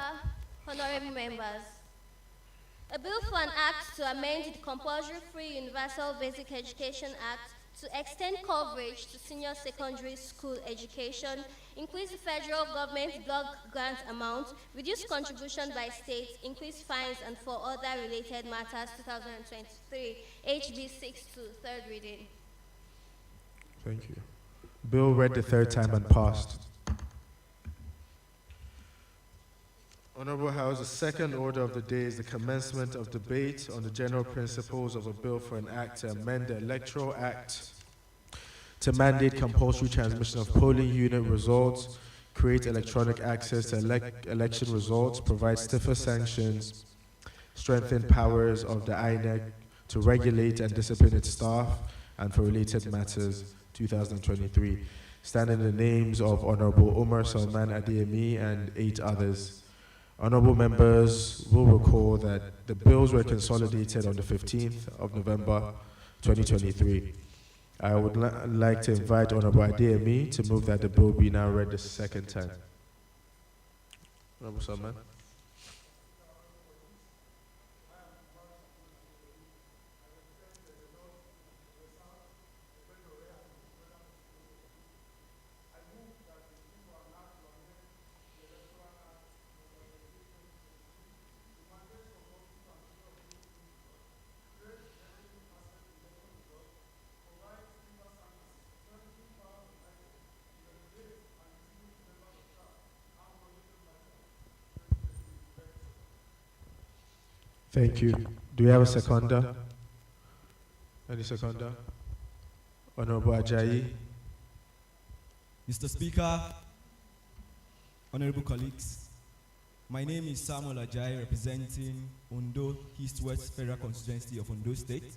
honourable members, a bill for an act to amend the Compulsory Free Universal Basic Education Act to extend coverage to senior secondary school education, increase the federal government block grant amount, reduce contribution by states, increase fines, and for other related matters, 2023, HB 62, third reading. Thank you. Bill read the third time and passed. Honourable House, the second order of the day is the commencement of debate on the general principles of a bill for an act to amend the Electoral Act to mandate compulsory transmission of polling unit results, create electronic access to election results, provide stiffer sanctions, strengthen powers of the INEC to regulate and discipline its staff, and for related matters, 2023. Stand in the names of Honourable Umar Salman Adeyemi and 8 others. Honourable members will recall that the bills were consolidated on the 15th of November 2023. I would like to invite Honourable Adeyemi to move that the bill be now read the second time. Honourable Salman. Thank you. Do we have a seconder? Any seconder? Honourable Ajayi. Mr. Speaker, honourable colleagues, my name is Samuel Ajayi, representing Ondo East-West Federal Constituency of Ondo State.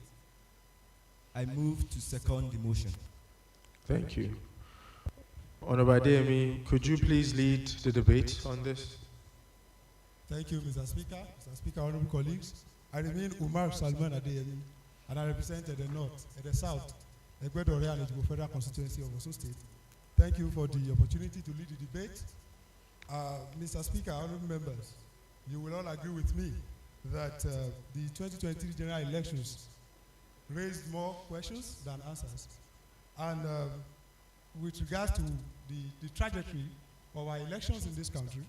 I move to second the motion. Thank you. Honourable Adeyemi, could you please lead the debate on this? Thank you, Mr. Speaker. Mr. Speaker, honourable colleagues, I remain Umar Salman Adeyemi, and I represent the North and the South, Ecuador and Ejigbo Federal Constituency of Osun State. Thank you for the opportunity to lead the debate. Mr. Speaker, honourable members, you will all agree with me that the 2023 general elections raised more questions than answers. And with regards to the trajectory of our elections in this country,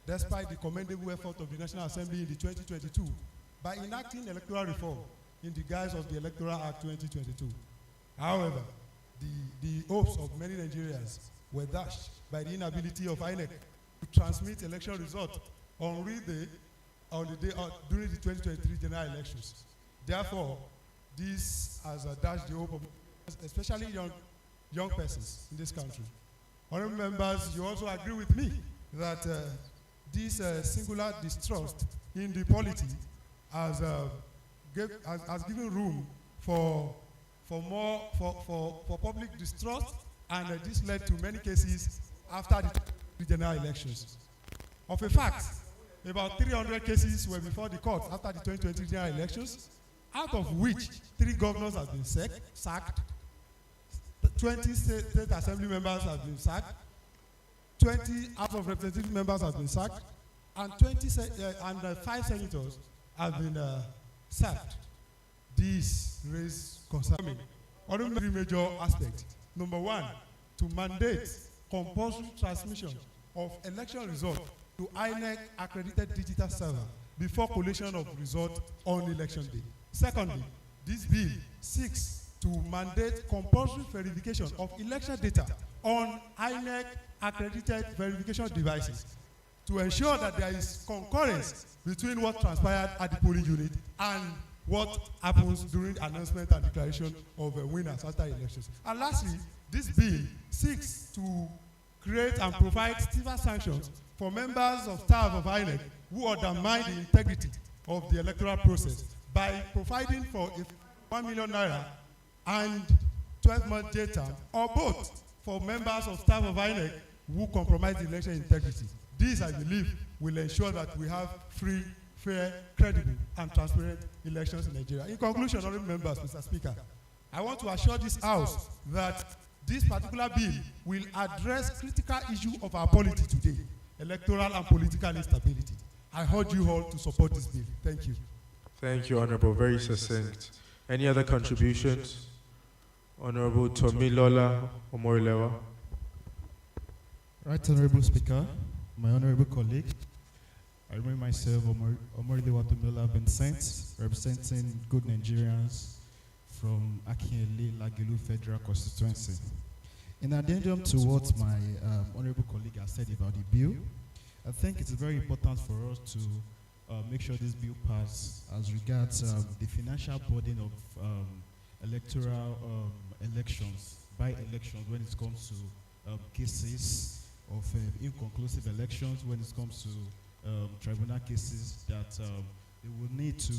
despite the commendable effort of the National Assembly in the 2022 by enacting electoral reform in the guise of the Electoral Act 2022. However, the hopes of many Nigerians were dashed by the inability of INEC to transmit election results on the day during the 2023 general elections. Therefore, this has dashed the hope of especially young persons in this country. Honourable members, you also agree with me that this singular distrust in the polity has given room for public distrust, and this led to many cases after the general elections. Of a fact, about 300 cases were before the court after the 2020 general elections, out of which 3 governors have been sacked, 20 state assembly members have been sacked, 20 House of Representative members have been sacked, and 5 senators have been sacked. These raise concern on 3 major aspects. Number 1, to mandate compulsory transmission of election results to INEC accredited digital server before collation of results on election day. Secondly, this bill seeks to mandate compulsory verification of election data on INEC accredited verification devices to ensure that there is concurrence between what transpired at the polling unit and what happens during announcement and declaration of winners after elections. And lastly, this bill seeks to create and provide stiffer sanctions for members of staff of INEC who undermine the integrity of the electoral process by providing for a 1 million naira and 12-month jail term, or both, for members of staff of INEC who compromise the election integrity. This, I believe, will ensure that we have free, fair, credible, and transparent elections in Nigeria. In conclusion, honourable members, Mr. Speaker, I want to assure this House that this particular bill will address critical issue of our polity today, electoral and political instability. I urge you all to support this bill. Thank you. Thank you, Honourable. Very succinct. Any other contributions? Honourable Tomilola Omorilewa. Right, Honourable Speaker, my honourable colleague, I remain myself Omorilewa Tomilola Vincent, representing good Nigerians from Akinyele Lagelu Federal Constituency. In addendum to what my honourable colleague has said about the bill, I think it's very important for us to make sure this bill passes as regards the financial burden of electoral elections, by elections, when it comes to cases of inconclusive elections, when it comes to tribunal cases that they will need to,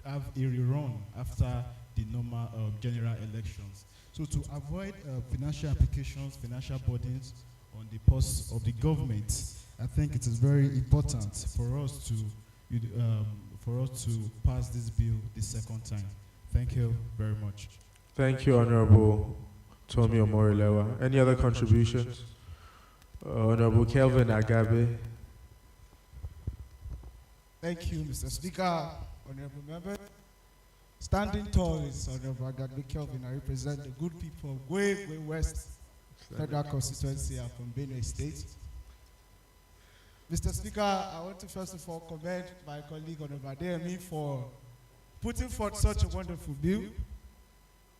have a rerun after the normal general elections. So to avoid financial applications, financial burdens on the purse of the government, I think it is very important for us to pass this bill the second time. Thank you very much. Thank you, Honourable Tomi Omorilewa. Any other contributions? Honourable Kelvin Agabe. Thank you, Mr. Speaker, honourable member. Standing tall is Honourable Agabe Kelvin. I represent the good people of Way West Federal Constituency. I'm from Benue State. Mr. Speaker, I want to first of all commend my colleague Honourable Adeyemi for putting forth such a wonderful bill.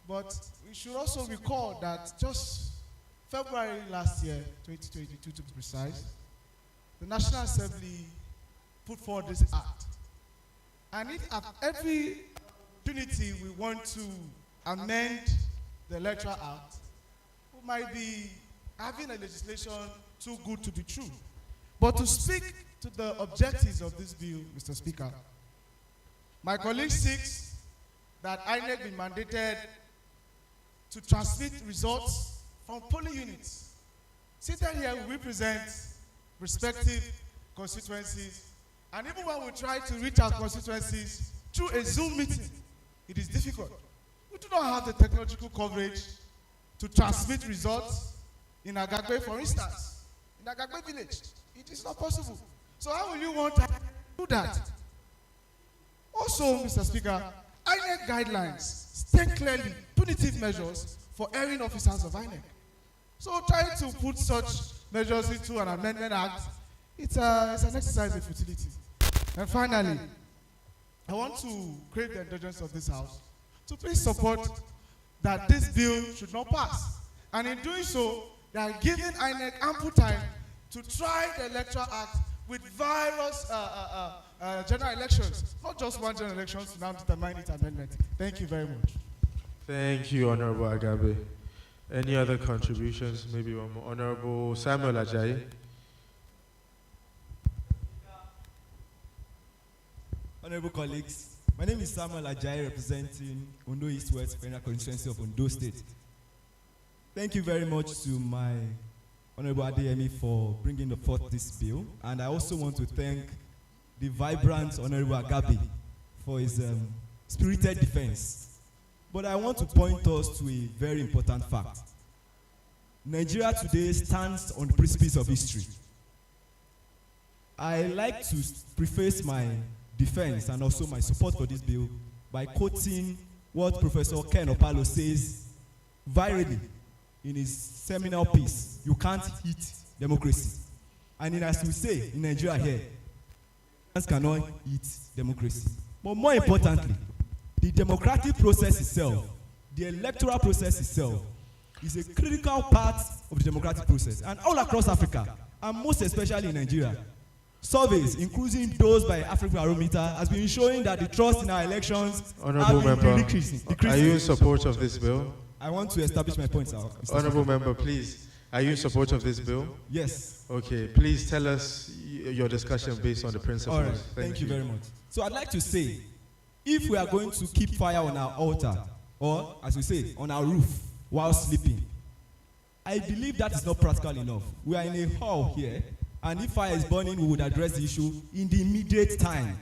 But we should also recall that just February last year, 2022 to be precise, the National Assembly put forward this act. And if at every opportunity we want to amend the Electoral Act, we might be having a legislation too good to be true. But to speak to the objectives of this bill, Mr. Speaker, my colleague seeks that INEC be mandated to transmit results from polling units. Seated here, we represent respective constituencies, and even when we try to reach our constituencies through a Zoom meeting, it is difficult. We do not have the technological coverage to transmit results in Agagbe, for instance. In Agagbe village, it is not possible. So how will you want to do that? Also, Mr. Speaker, INEC guidelines state clearly punitive measures for erring officers of INEC. So trying to put such measures into an amendment act, it's an exercise in futility. And finally, I want to crave the indulgence of this House to please support that this bill should not pass. And in doing so, they are giving INEC ample time to try the Electoral Act with various general elections, not just one general election to now determine its amendment. Thank you very much. Thank you, Honourable Agabe. Any other contributions? Maybe one more. Honourable Samuel Ajayi. Honourable colleagues, my name is Samuel Ajayi, representing Ondo East West Federal Constituency of Ondo State. Thank you very much to my Honourable Adeyemi for bringing forth this bill, and I also want to thank the vibrant Honourable Agabe for his spirited defense. But I want to point us to a very important fact. Nigeria today stands on the precipice of history. I like to preface my defense and also my support for this bill by quoting what Professor Ken Opalo says virally in his seminal piece, "You can't eat democracy." And as we say in Nigeria here, Nigerians cannot eat democracy. But more importantly, the democratic process itself, the electoral process itself, is a critical part of the democratic process. And all across Africa, and most especially in Nigeria, surveys, including those by African Barometer, has been showing that the trust in our elections Honourable have been Member, decreasing. are you in support of this bill? I want to establish my points out. Honourable Member, please, are you in support of this bill? Yes. Okay, please tell us your discussion based on the principles. All right, thank you very much. So I'd like to say, if we are going to keep fire on our altar, or as we say, on our roof while sleeping, I believe that is not practical enough. We are in a hall here, and if fire is burning, we would address the issue in the immediate time.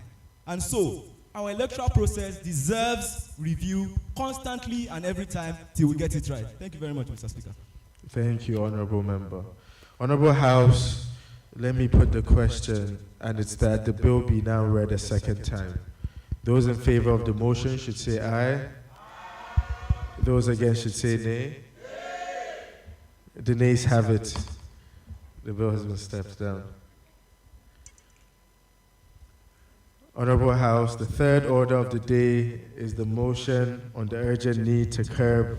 And so, our electoral process deserves review constantly and every time till we get it right. Thank you very much, Mr. Speaker. Thank you, Honourable Member. Honourable House, let me put the question, and it's that the bill be now read a second time. Those in favour of the motion should say aye. Those against should say nay. The nays have it. The bill has been stepped down. Honourable House, the third order of the day is the motion on the urgent need to curb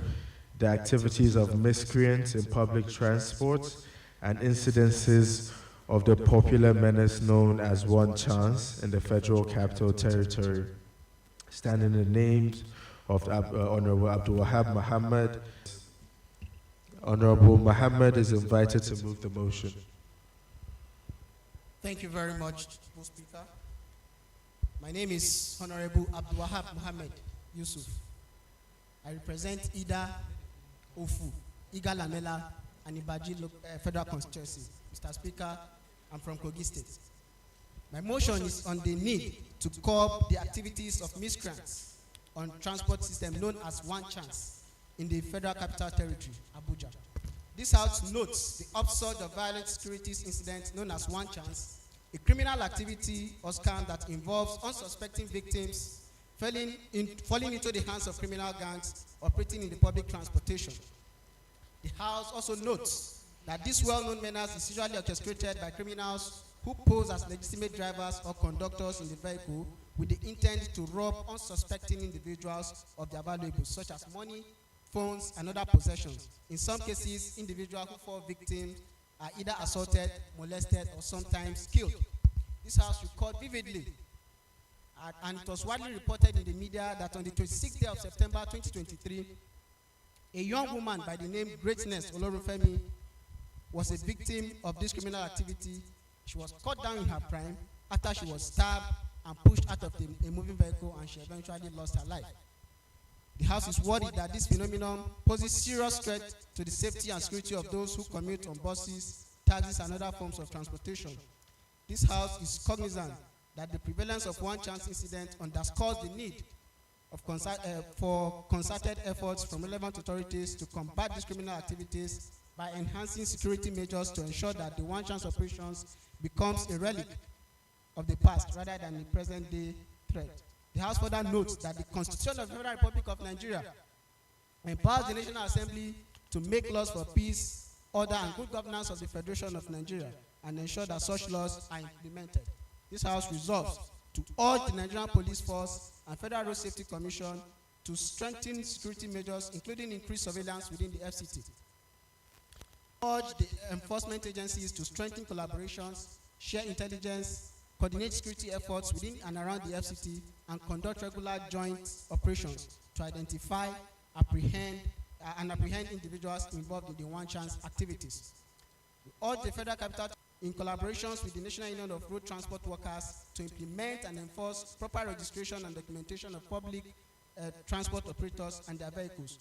the activities of miscreants in public transport and incidences of the popular menace known as One Chance in the Federal Capital Territory. Standing in the names of Honourable Abdul Wahab Muhammad. Honourable Muhammad is invited to move the motion. Thank you very much, Mr. Speaker. My name is Honourable Abdul Wahab Muhammad Yusuf. I represent Ida, Ofu, Iga Lamela, and Ibaji Federal Constituency. Mr. Speaker, I'm from Kogi State. My motion is on the need to curb the activities of miscreants on transport system known as One Chance in the Federal Capital Territory, Abuja. This House notes the upsurge of violent securities incident known as One Chance, a criminal activity or scam that involves unsuspecting victims falling into the hands of criminal gangs operating in the public transportation. The House also notes that this well-known menace is usually orchestrated by criminals who pose as legitimate drivers or conductors in the vehicle with the intent to rob unsuspecting individuals of their valuables, such as money, phones, and other possessions. In some cases, individuals who fall victim are either assaulted, molested, or sometimes killed. This House recalled vividly And it was widely reported in the media that on the 26th day of September 2023, a young woman by the name Greatness Olorunfemi was a victim of this criminal activity. She was cut down in her prime after she was stabbed and pushed out of a moving vehicle, and she eventually lost her life. The House is worried that this phenomenon poses serious threat to the safety and security of those who commute on buses, taxis, and other forms of transportation. This House is cognizant that the prevalence of one chance incident underscores the need of for concerted efforts from relevant authorities to combat these criminal activities by enhancing security measures to ensure that the one chance operations becomes a relic of the past rather than a present day threat. The House further notes that the Constitution of the Federal Republic of Nigeria empowers the National Assembly to make laws for peace, order, and good governance of the Federation of Nigeria and ensure that such laws are implemented. This House resolves to urge the Nigerian Police Force and Federal Road Safety Commission to strengthen security measures, including increased surveillance within the FCT. Urge the enforcement agencies to strengthen collaborations, share intelligence, coordinate security efforts within and around the FCT, and conduct regular joint operations to identify, apprehend individuals involved in the one chance activities. We urge the Federal Capital in collaborations with the National Union of Road Transport Workers to implement and enforce proper registration and documentation of public transport operators and their vehicles.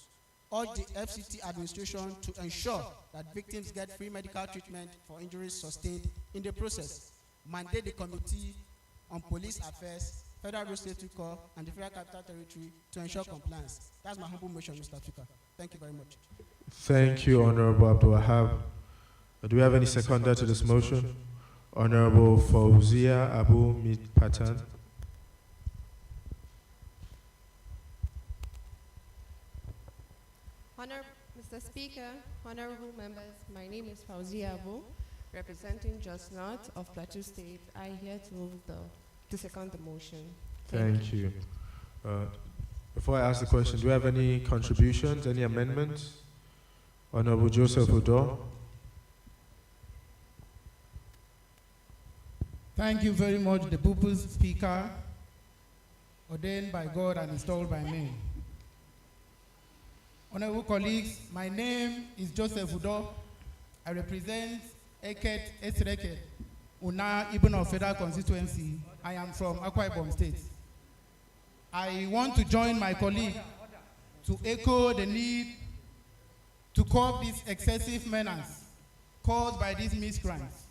Urge the FCT administration to ensure that victims get free medical treatment for injuries sustained in the process. Mandate the Committee on Police Affairs, Federal Road Safety Corps, and the Federal Capital Territory to ensure compliance. That's my humble motion, Mr. Speaker. Thank you very much. Thank you, Honourable Abdul Wahab. Do we have any seconder to this motion? Honourable Fauzia Abu Meet Patan. Mr. Speaker, honorable members, my name is Fauzia Abu, representing Just North of Plateau State. I here to second the motion. Thank you. Before I ask the question, do we have any contributions, any amendments? Honourable Joseph Udo. Thank you very much, the People's Speaker, ordained by God and installed by me. Honorable colleagues, my name is Joseph Udo. I represent Eket Esreket, Una Ibn Federal Constituency. I am from Akwa Ibom State. I want to join my colleague to echo the need to curb this excessive menace caused by these miscreants.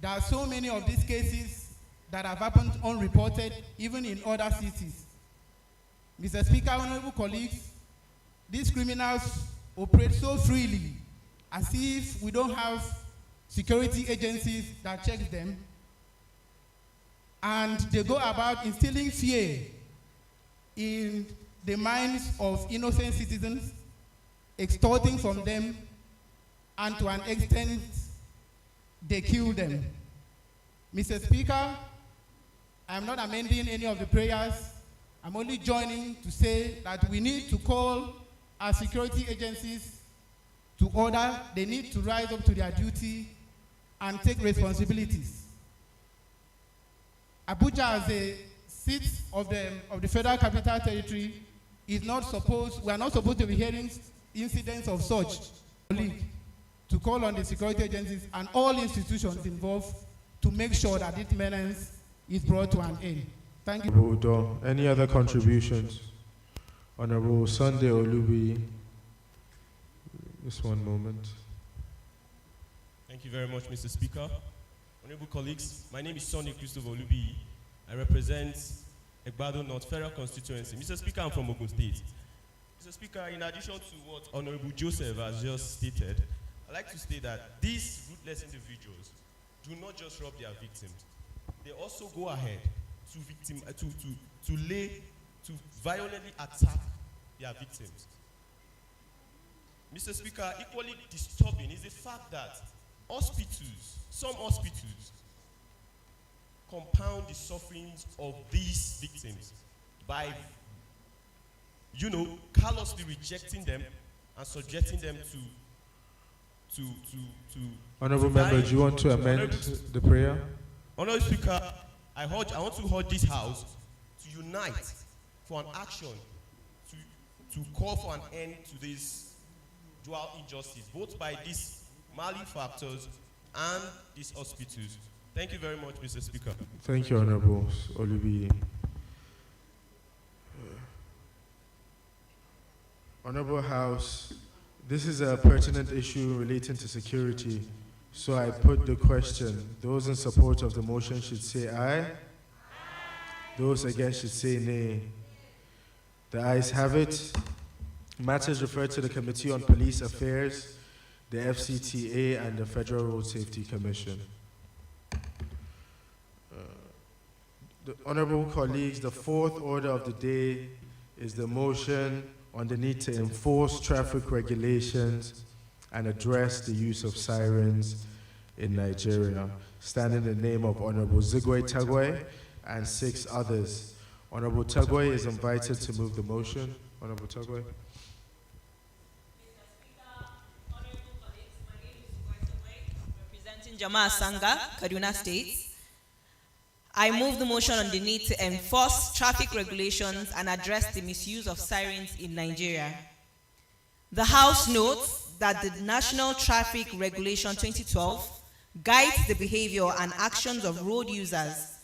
There are so many of these cases that have happened unreported, even in other cities. Mr. Speaker, honorable colleagues, these criminals operate so freely as if we don't have security agencies that check them. And they go about instilling fear in the minds of innocent citizens, extorting from them, and to an extent, they kill them. Mr. Speaker, I'm not amending any of the prayers. I'm only joining to say that we need to call our security agencies to order. They need to rise up to their duty and take responsibilities. Abuja, as a seat of the Federal Capital Territory, is not supposed, we are not supposed to be hearing incidents of such. To call on the security agencies and all institutions involved to make sure that this menace is brought to an end. Thank you. Udo. Any other contributions? Honourable Sunday Olubi. Just one moment. Thank you very much, Mr. Speaker. Honourable colleagues, my name is Sunday Christopher Olubi. I represent Egbado North Federal Constituency. Mr. Speaker, I'm from Ogun State. Mr. Speaker, in addition to what Honourable Joseph has just stated, I'd like to state that these ruthless individuals do not just rob their victims. They also go ahead to violently attack their victims. Mr. Speaker, equally disturbing is the fact that some hospitals, compound the sufferings of these victims by, callously rejecting them and subjecting them to Honourable member, do you want to amend the prayer? Honourable Speaker, I want to urge this House to unite for an action to call for an end to this dual injustice, both by these malefactors and these hospitals. Thank you very much, Mr. Speaker. Thank you, Honourable Olubi. Honourable House, this is a pertinent issue relating to security, so I put the question. Those in support of the motion should say aye. Those against should say nay. The ayes have it. Matters referred to the Committee on Police Affairs, the FCTA, and the Federal Road Safety Commission. The honourable colleagues, the fourth order of the day is the motion on the need to enforce traffic regulations and address the use of sirens in Nigeria. Stand in the name of Honourable Zigwe Tagwe and 6 others. Honourable Tagwe is invited to move the motion. Honourable Tagwe. Representing Jamal Sanga, Kaduna State. I move the motion on the need to enforce traffic regulations and address the misuse of sirens in Nigeria. The House notes that the National Traffic Regulation 2012 guides the behavior and actions of road users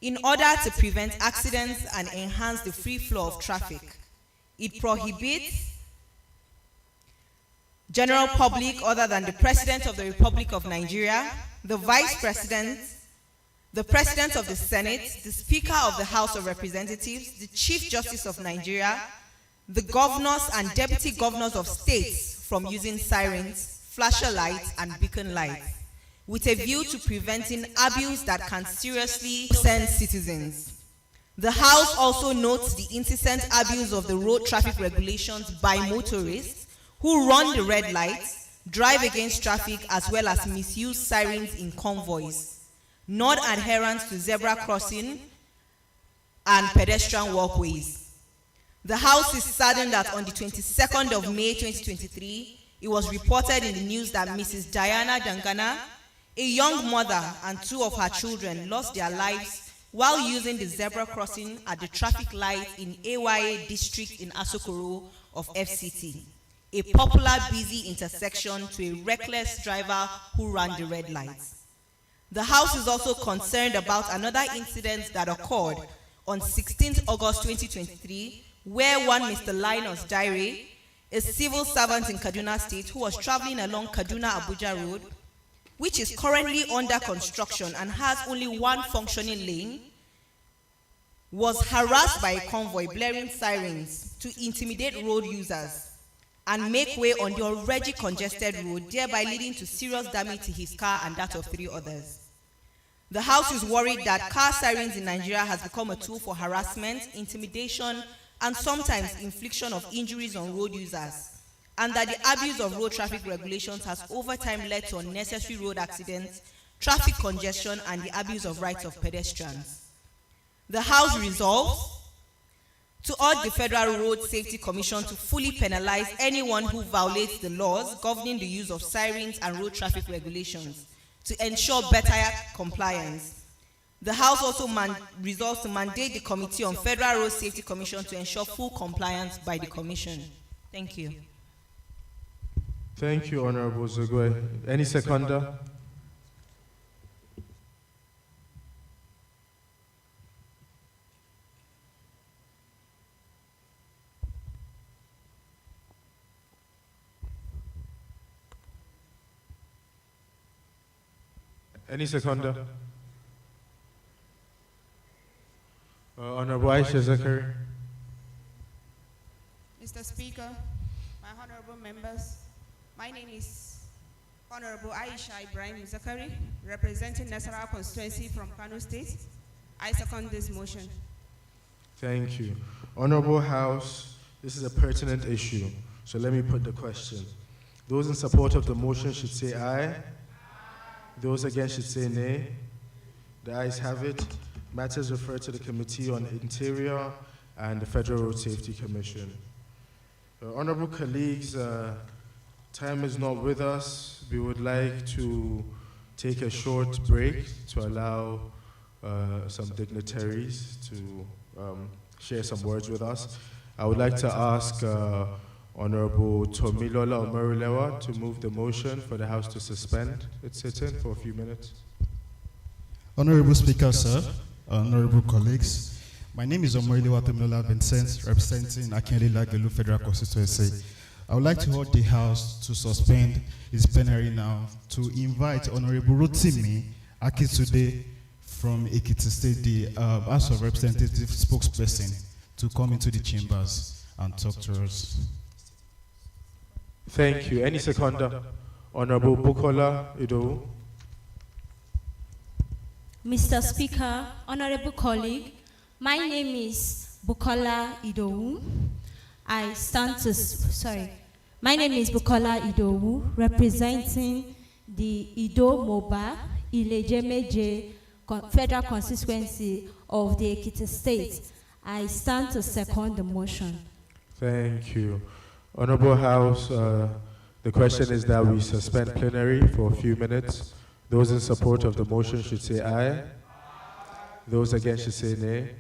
in order to prevent accidents and enhance the free flow of traffic. It prohibits general public other than the President of the Republic of Nigeria, the Vice President, the President of the Senate, the Speaker of the House of Representatives, the Chief Justice of Nigeria, the governors and deputy governors of states from using sirens, flasher lights, and beacon lights, with a view to preventing abuse that can seriously offend citizens. The House also notes the incessant abuse of the road traffic regulations by motorists who run the red lights, drive against traffic, as well as misuse sirens in convoys, non-adherence to zebra crossing and pedestrian walkways. The House is saddened that on the 22nd of May 2023, it was reported in the news that Mrs. Diana Dangana, a young mother, and 2 of her children lost their lives while using the zebra crossing at the traffic light in AYA district in Asokoro of FCT, a popular busy intersection to a reckless driver who ran the red lights. The House is also concerned about another incident that occurred on 16th August 2023, where one Mr. Linus Daire, a civil servant in Kaduna State who was traveling along Kaduna-Abuja Road, which is currently under construction and has only one functioning lane, was harassed by a convoy blaring sirens to intimidate road users and make way on the already congested road, thereby leading to serious damage to his car and that of 3 others. The House is worried that car sirens in Nigeria has become a tool for harassment, intimidation, and sometimes infliction of injuries on road users, and that the abuse of road traffic regulations has over time led to unnecessary road accidents, traffic congestion, and the abuse of rights of pedestrians. The House resolves to urge the Federal Road Safety Commission to fully penalize anyone who violates the laws governing the use of sirens and road traffic regulations to ensure better compliance. The House also resolves to mandate the Committee on Federal Road Safety Commission to ensure full compliance by the Commission. Thank you. Thank you, Honourable Zugwe. Any seconder? Any seconder? Honourable Aisha Zakari. Mr. Speaker, my honorable members, my name is Honorable Aisha Ibrahim Zakari, representing Nasarawa constituency from Kano State. I second this motion. Thank you. Honourable House, this is a pertinent issue, so let me put the question. Those in support of the motion should say aye. Those against should say nay. The ayes have it. Matters referred to the Committee on Interior and the Federal Road Safety Commission. Honourable colleagues, time is not with us. We would like to take a short break to allow some dignitaries to share some words with us. I would like to ask Honourable Tomilola Omarilewa to move the motion for the House to suspend its sitting for a few minutes. Honourable Speaker, sir, honourable colleagues, my name is Omarilewa Tomilola Vincent, representing Akinyele Lagelu Federal Constituency. I would like to hold the House to suspend its plenary now to invite Honourable Rotimi Akitude from Ekiti State, the House of Representatives spokesperson, to come into the chambers and talk to us. Thank you. Any seconder? Honourable Bukola Idowu. Mr. Speaker, honourable colleague, my name is Bukola Idowu. My name is Bukola Idowu, representing the Ido Moba Ilejemeje Federal Constituency of the Ekiti State. I stand to second the motion. Thank you. Honourable House, the question is that we suspend plenary for a few minutes. Those in support of the motion should say aye. Those against should say nay.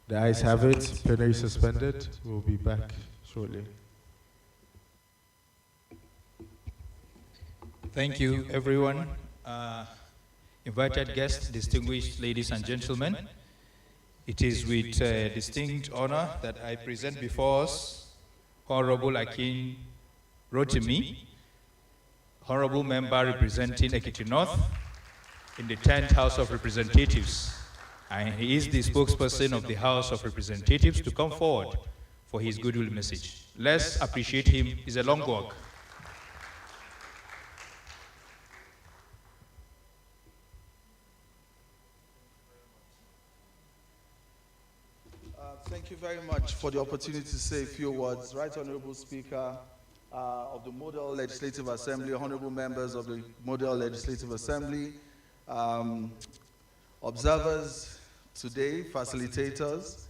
The ayes have it. Plenary suspended. We'll be back shortly. Thank you, everyone. Invited guests, distinguished ladies and gentlemen. It is with distinct honor that I present before us Honourable Akin Rotimi, Honourable Member representing Ekiti North in the 10th House of Representatives. And he is the spokesperson of the House of Representatives to come forward for his goodwill message. Let's appreciate him. It's a long walk. Thank you very much for the opportunity to say a few words. Right Honourable Speaker of the Model Legislative Assembly, honourable members of the Model Legislative Assembly, observers today, facilitators,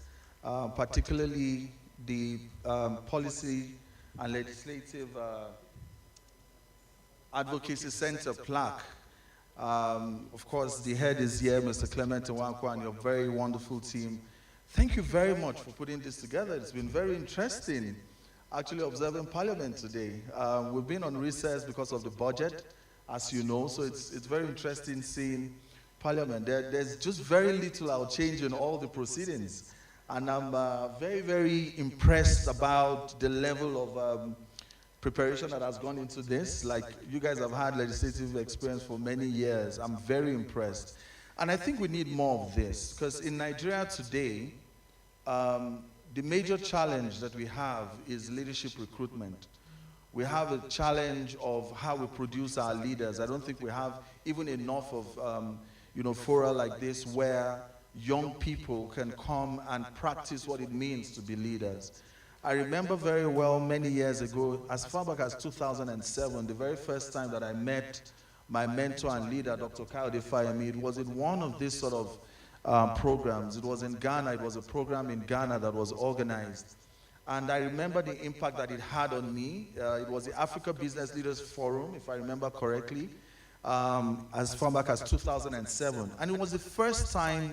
particularly the Policy and Legislative Advocacy Center, PLAC. Of course, the head is here, Mr. Clement Nwankwo, and your very wonderful team. Thank you very much for putting this together. It's been very interesting, actually, observing Parliament today. We've been on recess because of the budget, as you know, so it's very interesting seeing Parliament. There's just very little I'll change in all the proceedings. And I'm very, very impressed about the level of preparation that has gone into this. Like, you guys have had legislative experience for many years. I'm very impressed. And I think we need more of this, because in Nigeria today, the major challenge that we have is leadership recruitment. We have a challenge of how we produce our leaders. I don't think we have even enough of fora like this where young people can come and practice what it means to be leaders. I remember very well many years ago, as far back as 2007, the very first time that I met my mentor and leader, Dr. Kayode Fayemi, it was in one of these sort of programs. It was in Ghana. It was a program in Ghana that was organized. And I remember the impact that it had on me. It was the Africa Business Leaders Forum, if I remember correctly, as far back as 2007. And it was the first time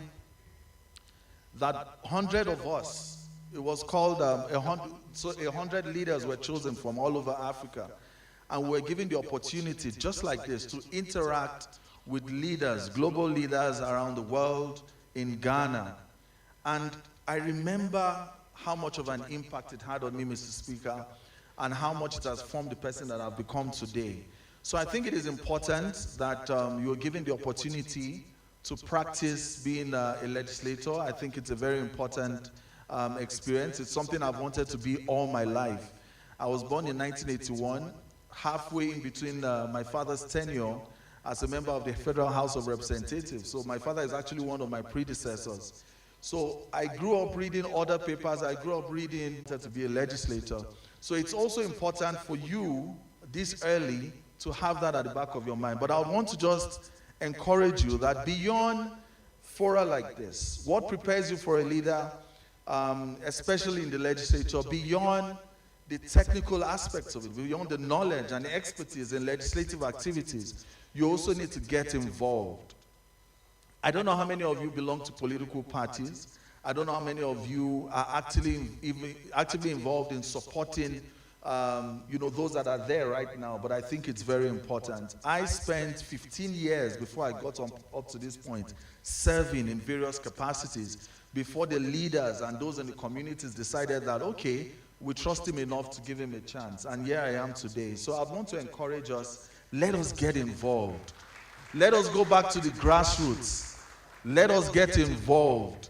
that 100 of us, it was called 100 leaders were chosen from all over Africa. And we're given the opportunity, just like this, to interact with leaders, global leaders around the world in Ghana. And I remember how much of an impact it had on me, Mr. Speaker, and how much it has formed the person that I've become today. So I think it is important that you're given the opportunity to practice being a legislator. I think it's a very important experience. It's something I've wanted to be all my life. I was born in 1981. Halfway in between my father's tenure as a member of the Federal House of Representatives. So my father is actually one of my predecessors. So I grew up reading other papers. I grew up reading to be a legislator. So it's also important for you this early to have that at the back of your mind. But I want to just encourage you that beyond fora like this, what prepares you for a leader, especially in the legislature, beyond the technical aspects of it, beyond the knowledge and the expertise in legislative activities, you also need to get involved I don't know how many of you belong to political parties. I don't know how many of you are actively involved in supporting those that are there right now, but I think it's very important. I spent 15 years before I got up to this point serving in various capacities before the leaders and those in the communities decided that, okay, we trust him enough to give him a chance. And here I am today. So I want to encourage us, let us get involved. Let us go back to the grassroots. Let us get involved.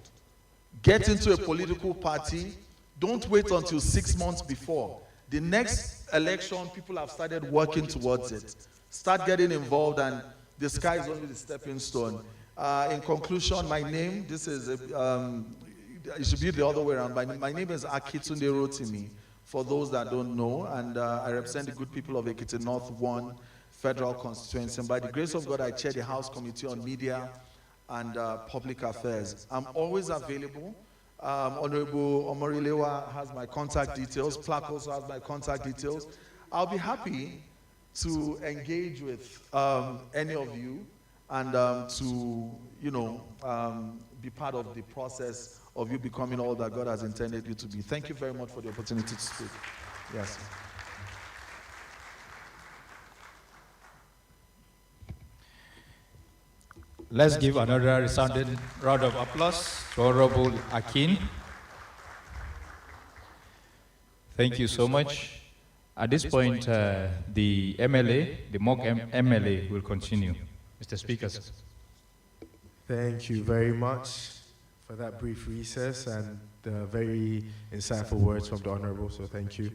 Get into a political party. Don't wait until 6 months before. The next election, people have started working towards it. Start getting involved, and the sky is only the stepping stone. In conclusion, my name, it should be the other way around. My name is Akitunde Rotimi, for those that don't know, and I represent the good people of Ekiti North 1 Federal Constituency. And by the grace of God, I chair the House Committee on Media and Public Affairs. I'm always available. Honourable Omorilewa has my contact details. PLAC also has my contact details. I'll be happy to engage with any of you and to, be part of the process of you becoming all that God has intended you to be. Thank you very much for the opportunity to speak. Yes. Let's give another resounding round of applause to Honourable Akin. Thank you so much. At this point, the MLA, the mock MLA will continue. Mr. Speaker. Thank you very much for that brief recess and the very insightful words from the Honourable, so thank you.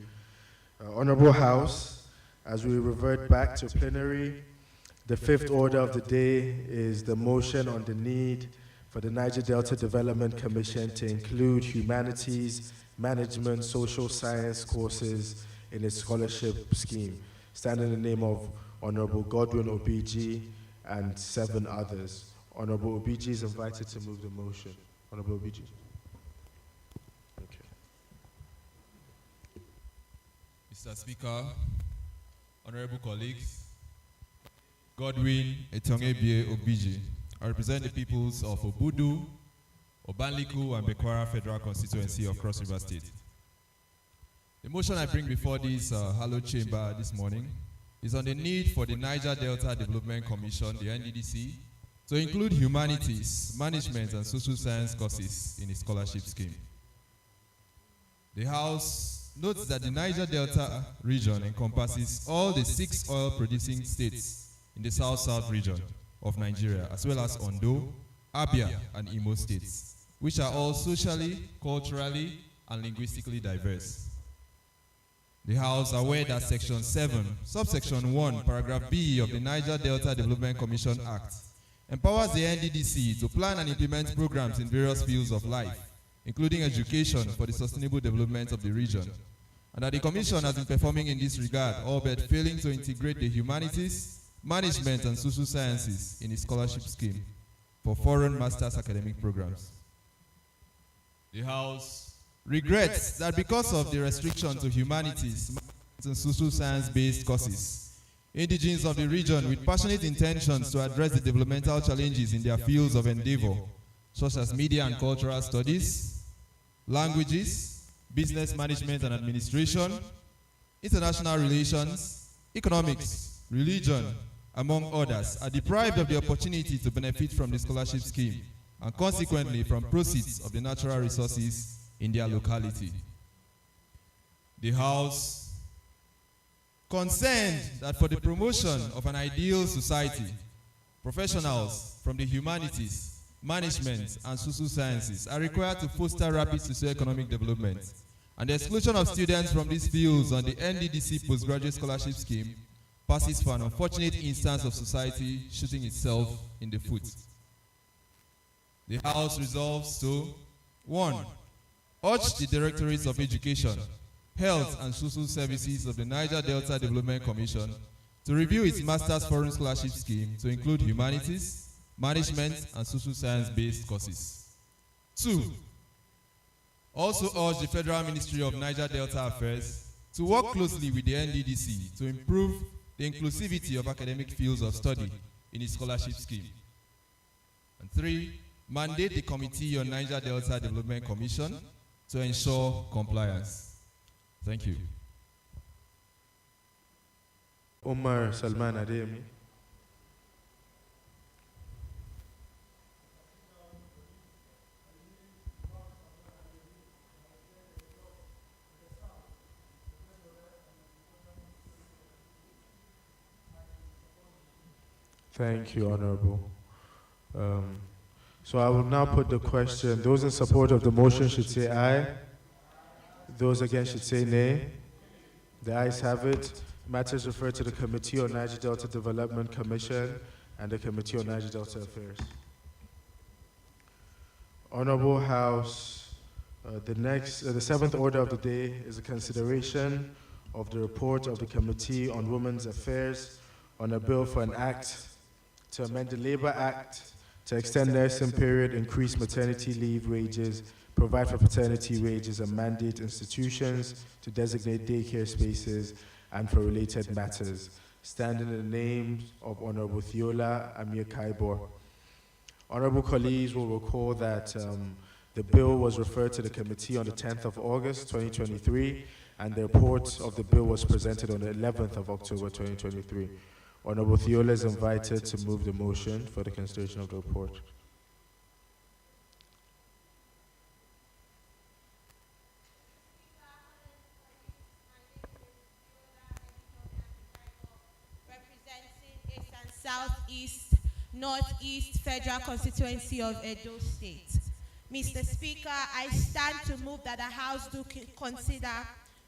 Honourable House, as we revert back to plenary, the fifth order of the day is the motion on the need for the Niger Delta Development Commission to include humanities, management, social science courses in its scholarship scheme, standing in the name of Honourable Godwin Obiji and 7 others. Honourable Obiji is invited to move the motion. Honourable Obiji. Okay. Mr. Speaker, honourable colleagues, Godwin Etongebie Obiji, I represent the peoples of Obudu, Obanliku, and Bekwara Federal Constituency of Cross River State. The motion I bring before this hallowed chamber this morning is on the need for the Niger Delta Development Commission, the NDDC, to include humanities, management, and social science courses in its scholarship scheme. The House notes that the Niger Delta region encompasses all the 6 oil-producing states in the South-South region of Nigeria, as well as Ondo, Abia, and Imo states, which are all socially, culturally, and linguistically diverse. The House aware that Section 7, subsection 1, paragraph B of the Niger Delta Development Commission Act empowers the NDDC to plan and implement programs in various fields of life, including education for the sustainable development of the region, and that the Commission has been performing in this regard, albeit failing to integrate the humanities, management, and social sciences in its scholarship scheme for foreign master's academic programs. The House regrets that because of the restriction to humanities and social science-based courses, indigenes of the region with passionate intentions to address the developmental challenges in their fields of endeavor, such as media and cultural studies, languages, business management and administration, international relations, economics, religion, among others, are deprived of the opportunity to benefit from the scholarship scheme and consequently from proceeds of the natural resources in their locality. The House, concerned that for the promotion of an ideal society, professionals from the humanities, management, and social sciences are required to foster rapid socio-economic development, and the exclusion of students from these fields on the NDDC postgraduate scholarship scheme passes for an unfortunate instance of society shooting itself in the foot. The House resolves to 1. Urge the Directorates of Education, Health and Social Services of the Niger Delta Development Commission to review its Master's Foreign Scholarship Scheme to include humanities, management, and social science-based courses. 2. Also urge the Federal Ministry of Niger Delta Affairs to work closely with the NDDC to improve the inclusivity of academic fields of study in its scholarship scheme. And 3, mandate the Committee on Niger Delta Development Commission to ensure compliance. Thank you. Umar Salman Ademi. Thank you, Honourable. So I will now put the question. Those in support of the motion should say aye. Those against should say nay. The ayes have it. Matters referred to the Committee on Niger Delta Development Commission and the Committee on Niger Delta Affairs. Honourable House, the seventh order of the day is a consideration of the report of the Committee on Women's Affairs on a bill for an act to amend the Labour Act to extend nursing period, increase maternity leave wages, provide for paternity wages, and mandate institutions to designate daycare spaces and for related matters. Standing in the name of Honourable Thiola Amir Kaibor. Honourable colleagues will recall that the bill was referred to the committee on the 10th of August 2023, and the report of the bill was presented on the 11th of October 2023. Honourable Thiola is invited to move the motion for the consideration of the report. Southeast, Northeast Federal Constituency of Edo State. Mr. Speaker, I stand to move that the House do consider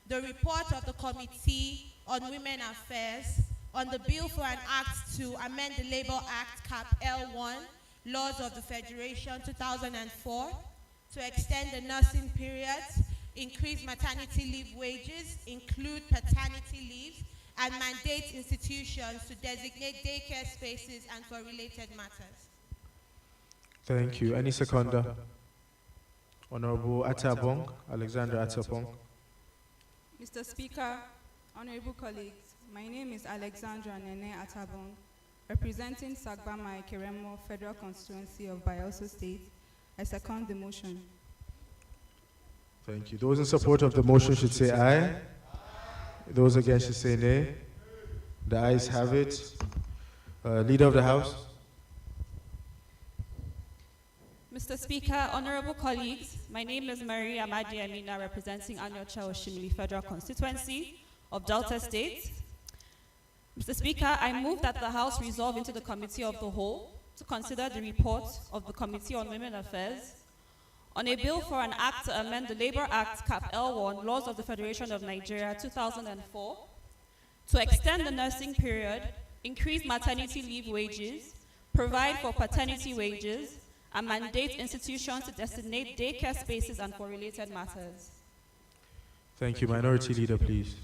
the report of the Committee on Women Affairs on the bill for an act to amend the Labour Act Cap L1, Laws of the Federation 2004, to extend the nursing period, increase maternity leave wages, include paternity leave, and mandate institutions to designate daycare spaces and for related matters. Thank you. Any seconder? Honourable Atabong, Alexander Atabong. Mr. Speaker, honourable colleagues, my name is Alexandra Nene Atabong, representing Sagbama Keremo Federal Constituency of Bayelsa State. I second the motion. Thank you. Those in support of the motion should say aye. Those against should say nay. The ayes have it. Leader of the House. Mr. Speaker, honourable colleagues, my name is Maria Amadi Amina, representing Anyocha Oshimili Federal Constituency of Delta State. Mr. Speaker, I move that the House resolve into the Committee of the Whole to consider the report of the Committee on Women Affairs on a bill for an act to amend the Labour Act Cap L1, Laws of the Federation of Nigeria 2004, to extend the nursing period, increase maternity leave wages, provide for paternity wages, and mandate institutions to designate daycare spaces and for related matters. Thank you. Minority Leader, please.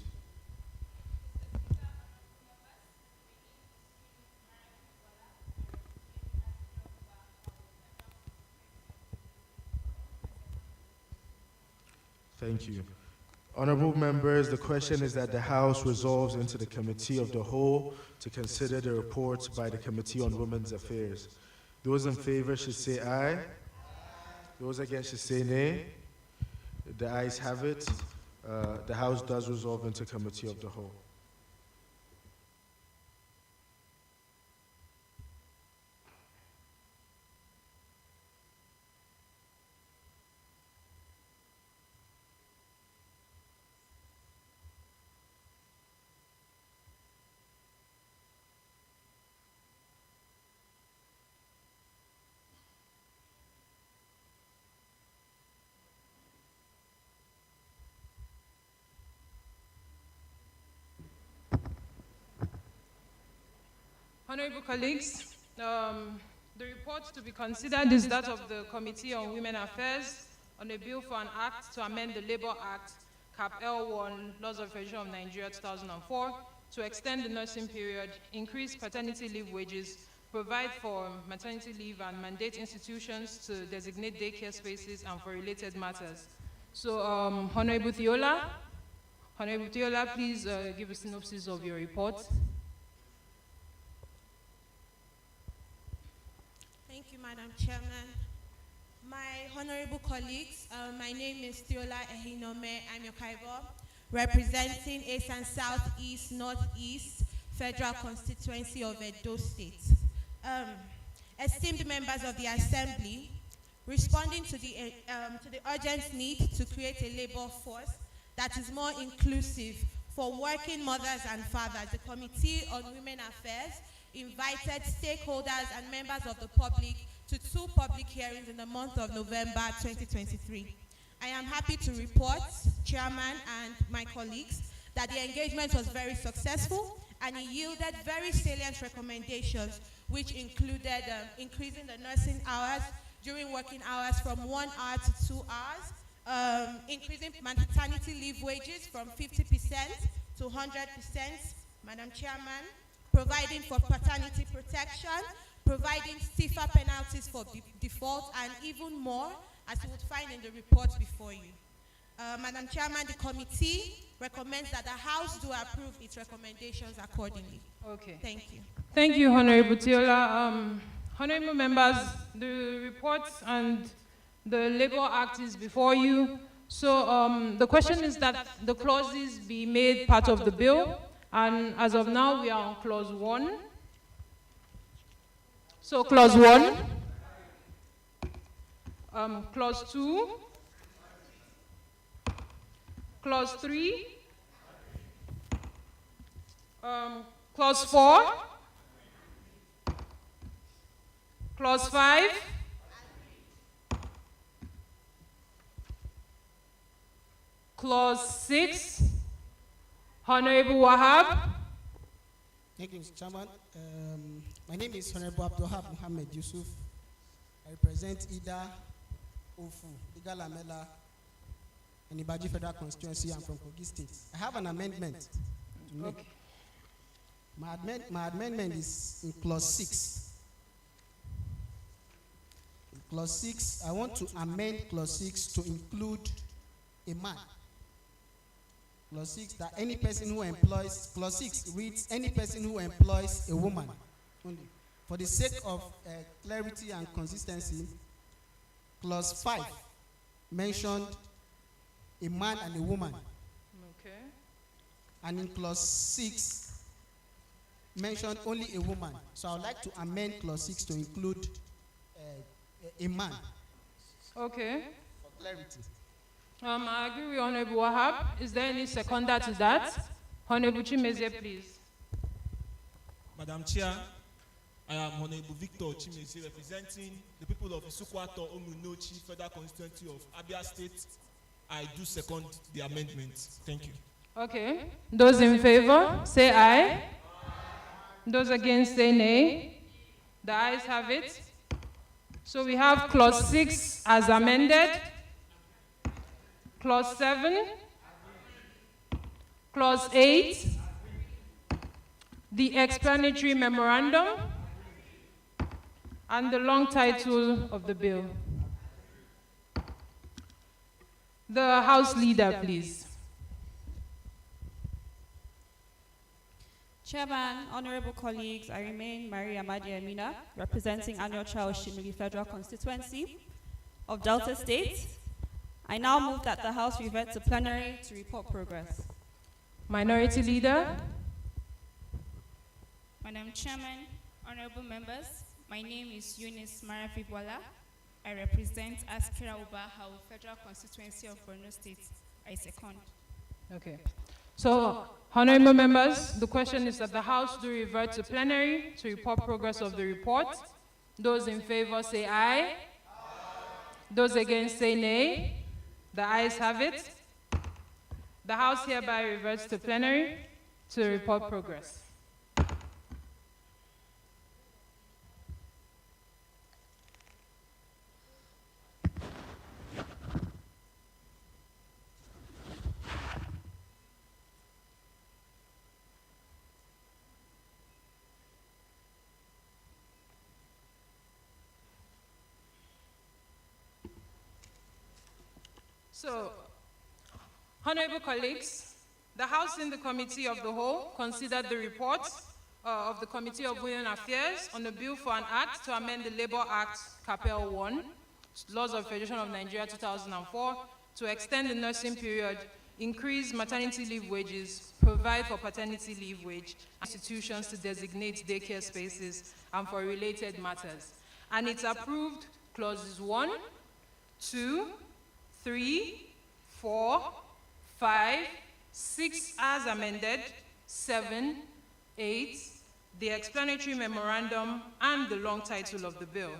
Thank you. Honourable members, the question is that the House resolves into the Committee of the Whole to consider the report by the Committee on Women's Affairs. Those in favour should say aye. Those against should say nay. The ayes have it. The House does resolve into Committee of the Whole. Honourable colleagues, the report to be considered is that of the Committee on Women Affairs on a bill for an act to amend the Labour Act Cap L1, Laws of the Federation of Nigeria 2004, to extend the nursing period, increase paternity leave wages, provide for maternity leave, and mandate institutions to designate daycare spaces and for related matters. So, Honourable Thiola, please give a synopsis of your report. Thank you, Madam Chairman. My honorable colleagues, my name is Theola Ehinome Amyokaibo, representing East and Southeast Northeast Federal Constituency of Edo State. Esteemed members of the Assembly, responding to the urgent need to create a labor force that is more inclusive for working mothers and fathers, the Committee on Women Affairs invited stakeholders and members of the public to 2 public hearings in the month of November 2023. I am happy to report, Chairman and my colleagues, that the engagement was very successful and it yielded very salient recommendations, which included increasing the nursing hours during working hours from 1 hour to 2 hours, increasing maternity leave wages from 50% to 100%, Madam Chairman, providing for paternity protection, providing stiffer penalties for default, and even more, as you would find in the report before you. Madam Chairman, the committee recommends that the House do approve its recommendations accordingly. Okay. Thank you. Thank you, Honorable Tiola. Honorable members, the report and the Labour Act is before you. So the question is that the clauses be made part of the bill, and as of now, we are on clause 1. So clause 1, clause 2, clause 3, clause 4, clause 5, clause 6. Honorable Wahab. Thank you, Mr. Chairman. My name is Honorable Abdulwahab Muhammad Yusuf. I represent Ida, Ofu, Iga Lamela, and Ibaji Federal Constituency. I'm from Kogi State. I have an amendment to make. Okay. My amendment is in clause 6. In clause 6, I want to amend clause 6 to include a man. Clause 6, that any person who employs, clause 6 reads, any person who employs a woman only. For the sake of clarity and consistency, clause 5 mentioned a man and a woman. Okay. And in clause 6 mentioned only a woman. So I would like to amend clause 6 to include a man. Okay. For clarity. I agree with Honorable Wahab. Is there any seconder to that? Honorable Chimeze, please. Madam Chair, I am Honorable Victor Chimeze, representing the people of Isukwato Omunochi Federal Constituency of Abia State. I do second the amendment. Thank you. Okay. Those in favor, say aye. Those against, say nay. The ayes have it. So we have clause 6 as amended. Clause 7, clause 8, the explanatory memorandum, and the long title of the bill. The House Leader, please. Chairman, honorable colleagues, I remain Maria Amadi Amina, representing Anyocha Oshimili Federal Constituency of Delta State. I now move that the House revert to plenary to report progress. Minority Leader. Madam Chairman, honorable members, my name is Eunice Marafibwala. I represent Askira Ubahau, Federal Constituency of Borno State. I second. Okay. So, honorable members, the question is that the House do revert to plenary to report progress of the report. Those in favor say aye. Those against say nay. The ayes have it. The House hereby reverts to plenary to report progress. So, honorable colleagues, the House in the Committee of the Whole considered the report of the Committee of Women Affairs on a bill for an act to amend the Labour Act, Capel 1, Laws of Federation of Nigeria 2004, to extend the nursing period, increase maternity leave wages, provide for paternity leave wage, institutions to designate daycare spaces, and for related matters. And it's approved clauses 1, 2, 3, 4, 5, 6 as amended, 7, 8, the explanatory memorandum, and the long title of the bill.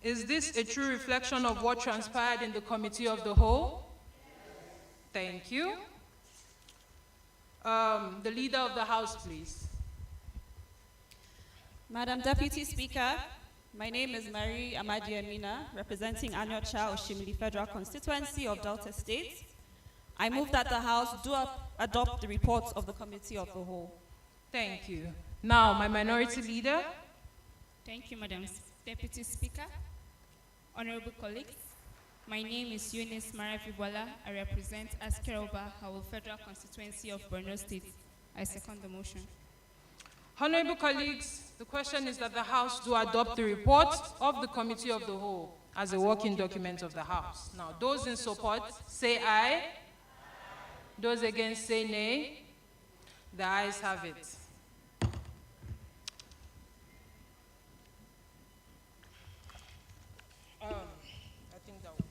Is this a true reflection of what transpired in the Committee of the Whole? Thank you. The Leader of the House, please. Madam Deputy Speaker, my name is Mary Amadi Amina, representing Anyocha Oshimili Federal Constituency of Delta State. I move that the House adopt the reports of the Committee of the Whole. Thank you. Now, my minority leader. Thank you, Madam Deputy Speaker. Honourable colleagues, my name is Eunice Marafibola. I represent Askeroba Howell Federal Constituency of Borno State. I second the motion. Honourable colleagues, the question is that the House do adopt the report of the Committee of the Whole as a working document of the House. Now, those in support, say aye. Those against, say nay. The ayes have it. I think that will.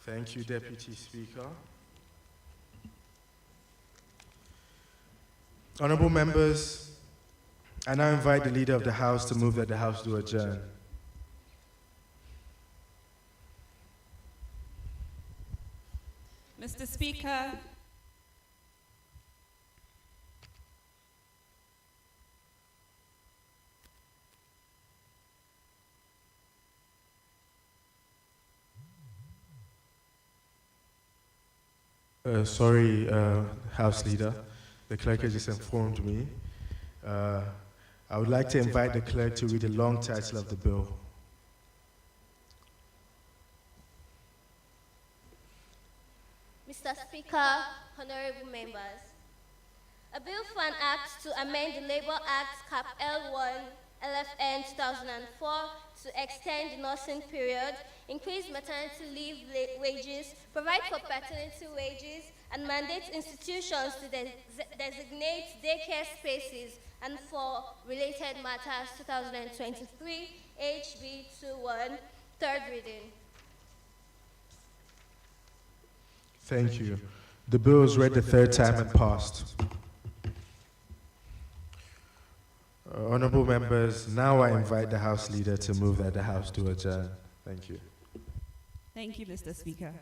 Thank you, Deputy Speaker. Honourable members, I now invite the Leader of the House to move that the House do adjourn. Mr. Speaker, Sorry, House Leader. The clerk has just informed me. I would like to invite the clerk to read the long title of the bill. Mr. Speaker, honourable members, a bill for an act to amend the Labour Act Cap L1 LFN 2004 to extend the nursing period, increase maternity leave wages, provide for paternity wages, and mandate institutions to designate daycare spaces and for related matters 2023 HB 21, third reading. Thank you. The bill is read the third time and passed. Honourable members, now I invite the House Leader to move that the House do adjourn. Thank you. thank you, Mr. Speaker.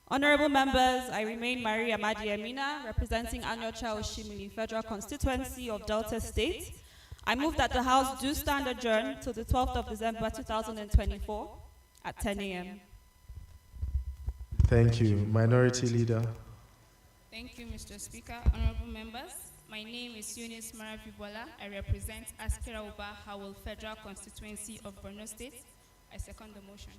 Honourable members, I remain Maria Amadi Amina, representing Anyocha Oshimili Federal Constituency of Delta State. I move that the House do stand adjourned till the 12th of December 2024 at 10 a.m. Thank you. Minority Leader. Thank you, Mr. Speaker. Honourable members, my name is Eunice Marafibola. I represent Askera Uba Howell Federal Constituency of Borno State. I second the motion.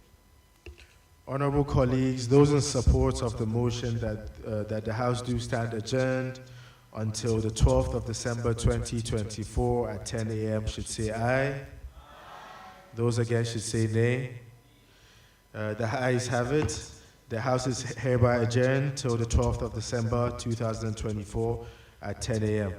Honourable colleagues, those in support of the motion that the House do stand adjourned until the 12th of December 2024 at 10 a.m. should say aye. Those against should say nay. The ayes have it. The House is hereby adjourned till the 12th of December 2024 at 10 a.m.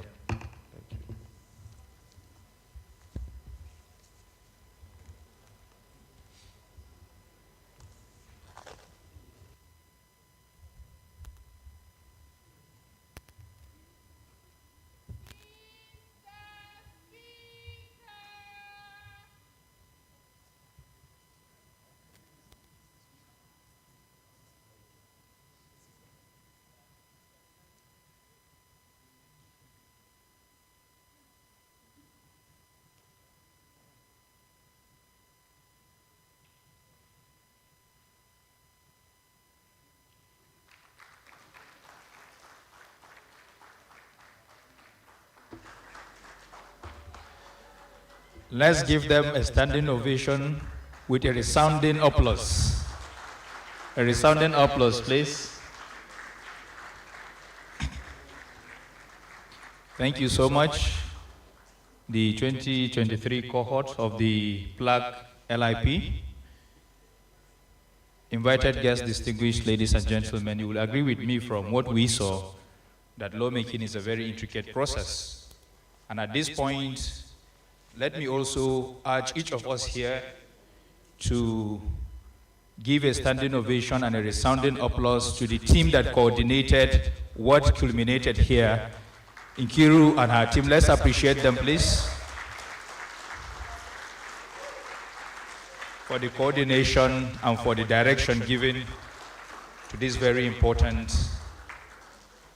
Let's give them a standing ovation with a resounding applause. A resounding applause, please. Thank you so much. The 2023 cohort of the PLAC LIP. Invited guests, distinguished ladies and gentlemen, you will agree with me from what we saw that lawmaking is a very intricate process. And at this point, let me also urge each of us here to give a standing ovation and a resounding applause to the team that coordinated what culminated here. Nkiru and her team, let's appreciate them, please, for the coordination and for the direction given to this very important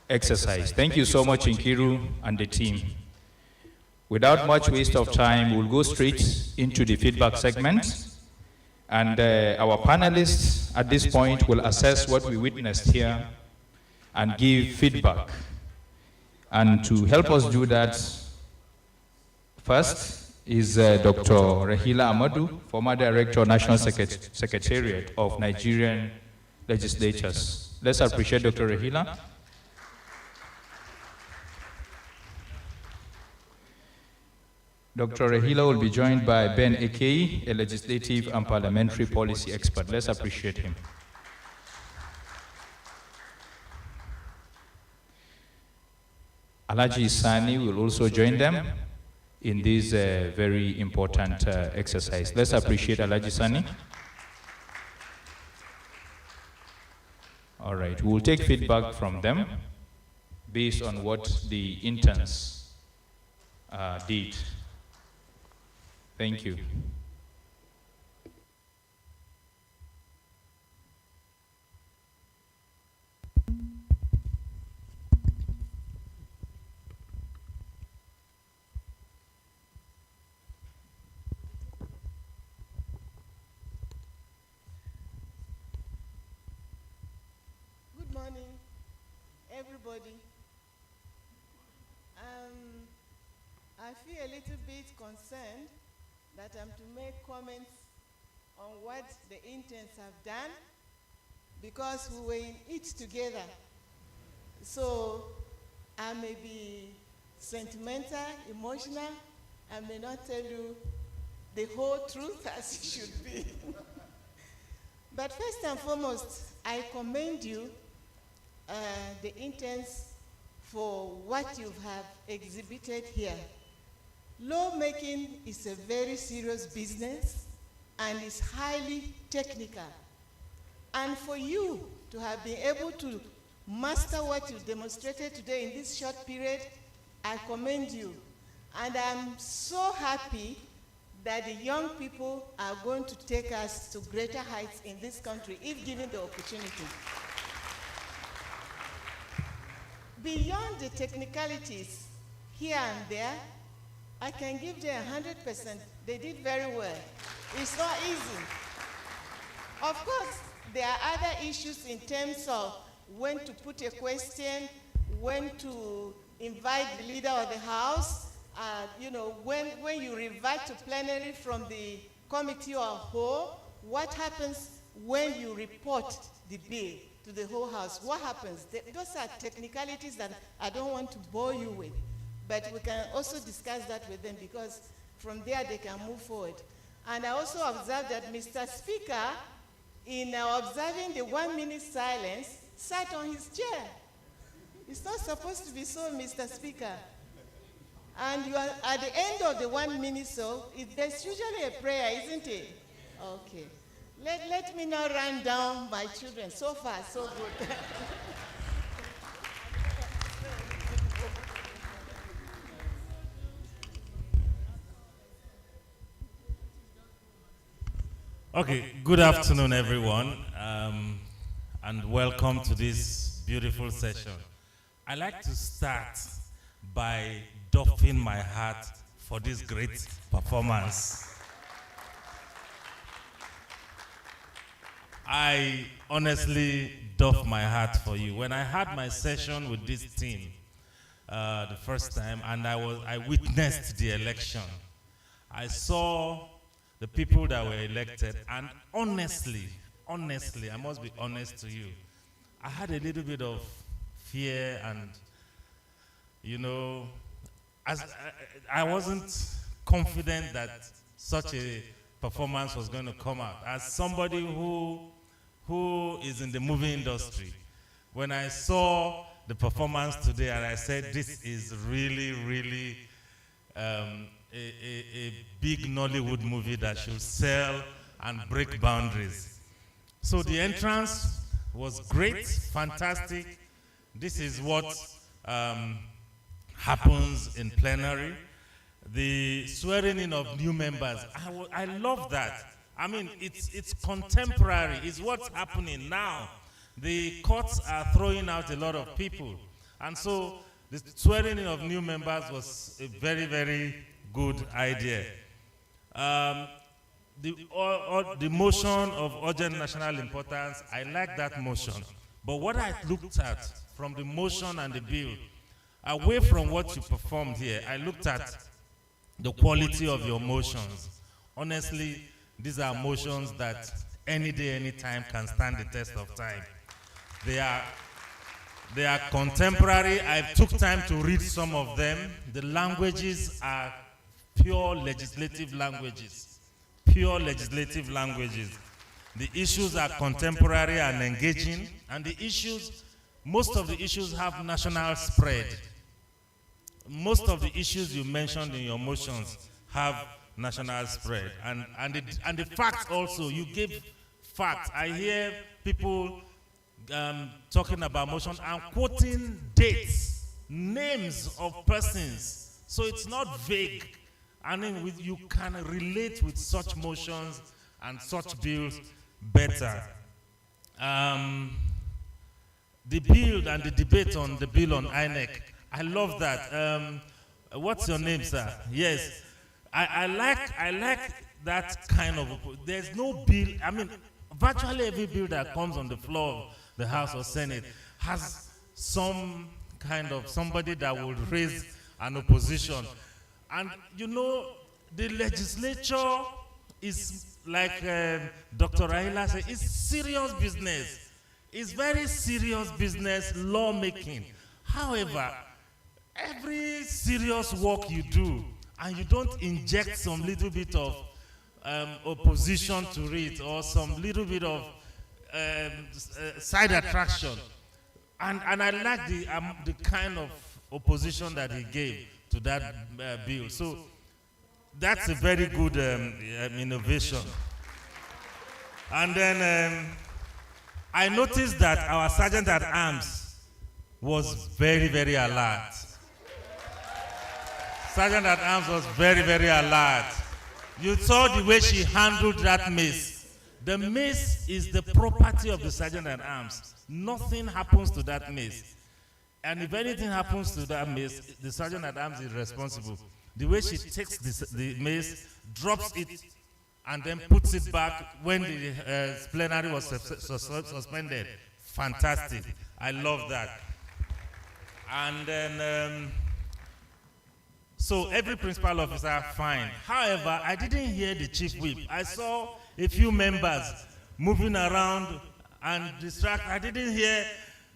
exercise. Thank you so much, Nkiru and the team. Without much waste of time, we'll go straight into the feedback segment. And our panelists at this point will assess what we witnessed here and give feedback. And to help us do that, first is Dr. Rahila Amadu, former Director, National Secretariat of Nigerian Legislatures. Let's appreciate Dr. Rahila. Dr. Rahila will be joined by Ben Ekei, a legislative and parliamentary policy expert. Let's appreciate him. Alhaji Sani will also join them in this very important exercise. Let's appreciate Alhaji Sani. All right, we'll take feedback from them based on what the interns did. Thank you. Good morning, everybody. I feel a little bit concerned that I'm to make comments on what the interns have done because we were in it together. So I may be sentimental, emotional, I may not tell you the whole truth as it should be. But first and foremost, I commend you, the interns, for what you have exhibited here. Lawmaking is a very serious business and is highly technical. And for you to have been able to master what you demonstrated today in this short period, I commend you. And I'm so happy that the young people are going to take us to greater heights in this country if given the opportunity. Beyond the technicalities here and there, I can give them 100%. They did very well. It's not easy. Of course, there are other issues in terms of when to put a question, when to invite the leader of the house, when you revert to plenary from the committee of whole, what happens when you report the bill to the whole house? What happens? Those are technicalities that I don't want to bore you with. But we can also discuss that with them because from there they can move forward. And I also observed that Mr. Speaker, in observing the 1 minute silence, sat on his chair. It's not supposed to be so, Mr. Speaker. And you are at the end of the 1 minute, so there's usually a prayer, isn't it? Okay. Let me not run down my children. So far, so good. Okay, good afternoon, everyone, and welcome to this beautiful session. I'd like to start by doffing my hat for this great performance. I honestly doff my hat for you. When I had my session with this team the first time, and I witnessed the election, I saw the people that were elected, and honestly, I must be honest to you, I had a little bit of fear, and as I wasn't confident that such a performance was going to come out. As somebody who is in the movie industry, when I saw the performance today and I said, this is really, really a big Nollywood movie that should sell and break boundaries. So the entrance was great, fantastic. This is what happens in plenary. The swearing in of new members, I love that. I mean, it's contemporary. It's what's happening now. The courts are throwing out a lot of people. And so the swearing in of new members was a very, very good idea. The motion of urgent national importance, I like that motion. But what I looked at from the motion and the bill, away from what you performed here, I looked at the quality of your motions. Honestly, these are motions that any day, any time can stand the test of time. They are contemporary. I took time to read some of them. The languages are pure legislative languages. Pure legislative languages. The issues are contemporary and engaging, and the issues, most of the issues have national spread. Most of the issues you mentioned in your motions have national spread. And the facts also, you gave facts. I hear people talking about motion and quoting dates, names of persons. So it's not vague. And then you can relate with such motions and such bills better. The bill and the debate on the bill on INEC, I love that. What's your name, sir? Yes. I like that kind of, there's no bill, I mean, virtually every bill that comes on the floor of the House or Senate has some kind of somebody that will raise an opposition. And the legislature is like Dr. Rahila said, it's serious business. It's very serious business, lawmaking. However, every serious work you do, and you don't inject some little bit of opposition to it, or some little bit of side attraction. And I like the kind of opposition that he gave to that bill. So that's a very good innovation. And then I noticed that our Sergeant at Arms was very, very alert. Sergeant at Arms was very, very alert. You saw the way she handled that mace. The mace is the property of the Sergeant at Arms. Nothing happens to that mace. And if anything happens to that mace, the Sergeant at Arms is responsible. The way she takes the mace, drops it, and then puts it back when the plenary was suspended. Fantastic. I love that. And then, so every principal officer, fine. However, I didn't hear the chief whip. I saw a few members moving around and distracted. I didn't hear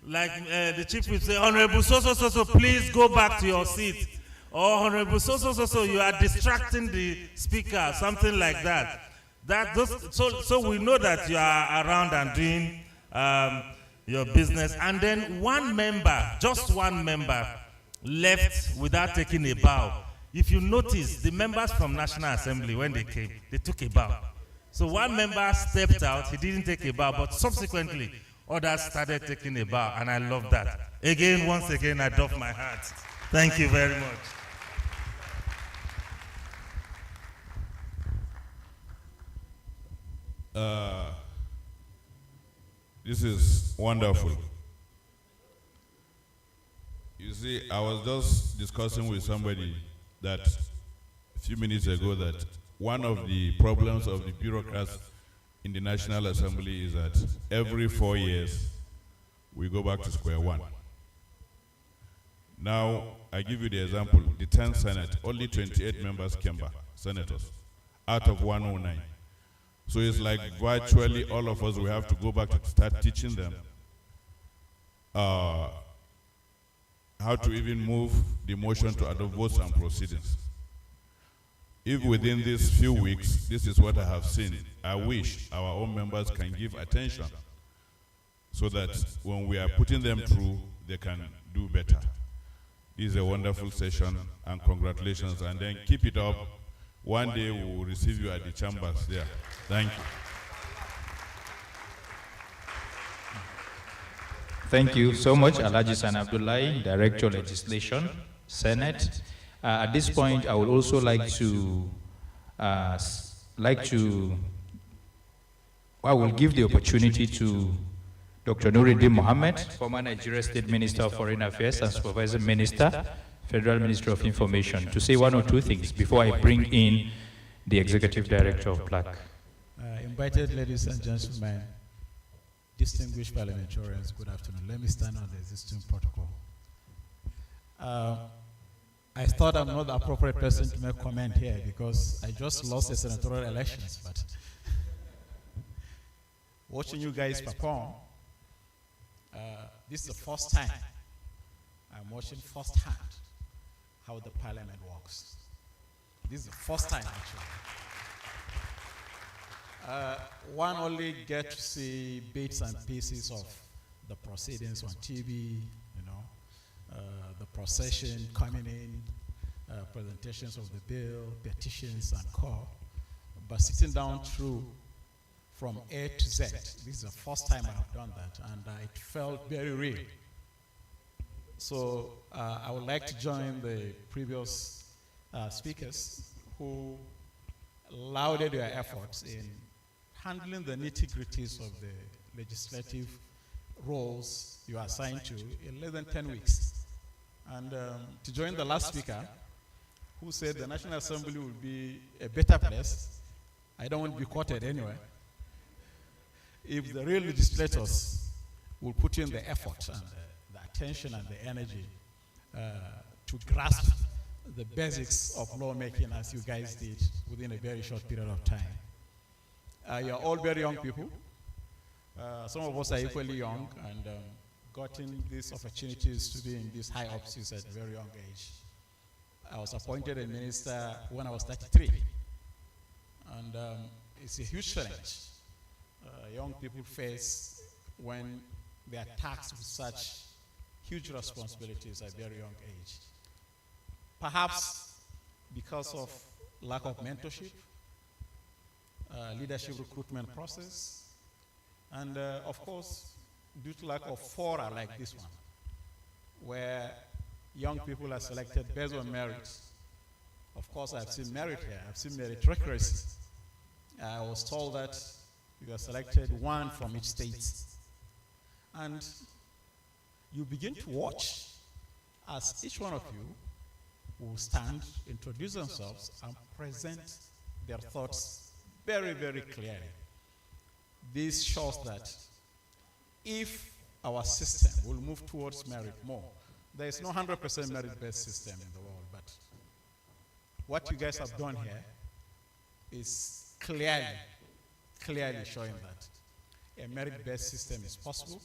like the chief whip say, Honourable so, please go back to your seat. Or Honourable so, you are distracting the speaker, something like that. So we know that you are around and doing your business. And then one member, just one member, left without taking a bow. If you notice, the members from National Assembly, when they came, they took a bow. So one member stepped out, he didn't take a bow, but subsequently, others started taking a bow, and I love that. Again, once again, I doff my hat. Thank you very much. This is wonderful. You see, I was just discussing with somebody that a few minutes ago that one of the problems of the bureaucrats in the National Assembly is that every 4 years we go back to square one. Now, I give you the example, the 10th Senate, only 28 members came back, senators, out of 109. So it's like virtually all of us, we have to go back to start teaching them how to even move the motion to adopt votes and proceedings. If within these few weeks, this is what I have seen, I wish our own members can give attention so that when we are putting them through, they can do better. This is a wonderful session, and congratulations, and then keep it up. One day we will receive you at the chambers there. Thank you. Thank you so much, Alhaji San Abdullahi, Director of Legislation, Senate. At this point, I would also like to I will give the opportunity to Dr. Nuruddin Mohammed, former Nigeria State Minister of Foreign Affairs and Supervising Minister, Federal Ministry of Information, to say one or two things before I bring in the Executive Director of PLAC. Invited ladies and gentlemen, distinguished parliamentarians, good afternoon. Let me stand on the existing protocol. I thought I'm not the appropriate person to make comment here because I just lost the senatorial elections, but watching you guys perform, this is the first time I'm watching firsthand how the parliament works. This is the first time, actually. One only gets to see bits and pieces of the proceedings on TV, the procession coming in, presentations of the bill, petitions and call. But sitting down through from A to Z, this is the first time I have done that, and it felt very real. So I would like to join the previous speakers who lauded their efforts in handling the nitty-gritties of the legislative roles you are assigned to in less than 10 weeks. And to join the last speaker, who said the National Assembly will be a better place, I don't want to be quoted anyway, if the real legislators will put in the effort and the attention and the energy to grasp the basics of lawmaking as you guys did within a very short period of time. You're all very young people. Some of us are equally young and gotten these opportunities to be in these high offices at a very young age. I was appointed a minister when I was 33. And it's a huge challenge young people face when they are tasked with such huge responsibilities at a very young age. Perhaps because of lack of mentorship, leadership recruitment process, and of course, due to lack of fora like this one, where young people are selected based on merit. Of course, I've seen merit here. I've seen meritocracy. I was told that you are selected one from each state. And you begin to watch as each one of you will stand, introduce themselves, and present their thoughts very, very clearly. This shows that if our system will move towards merit more, there is no 100% merit-based system in the world, but what you guys have done here is clearly showing that a merit-based system is possible,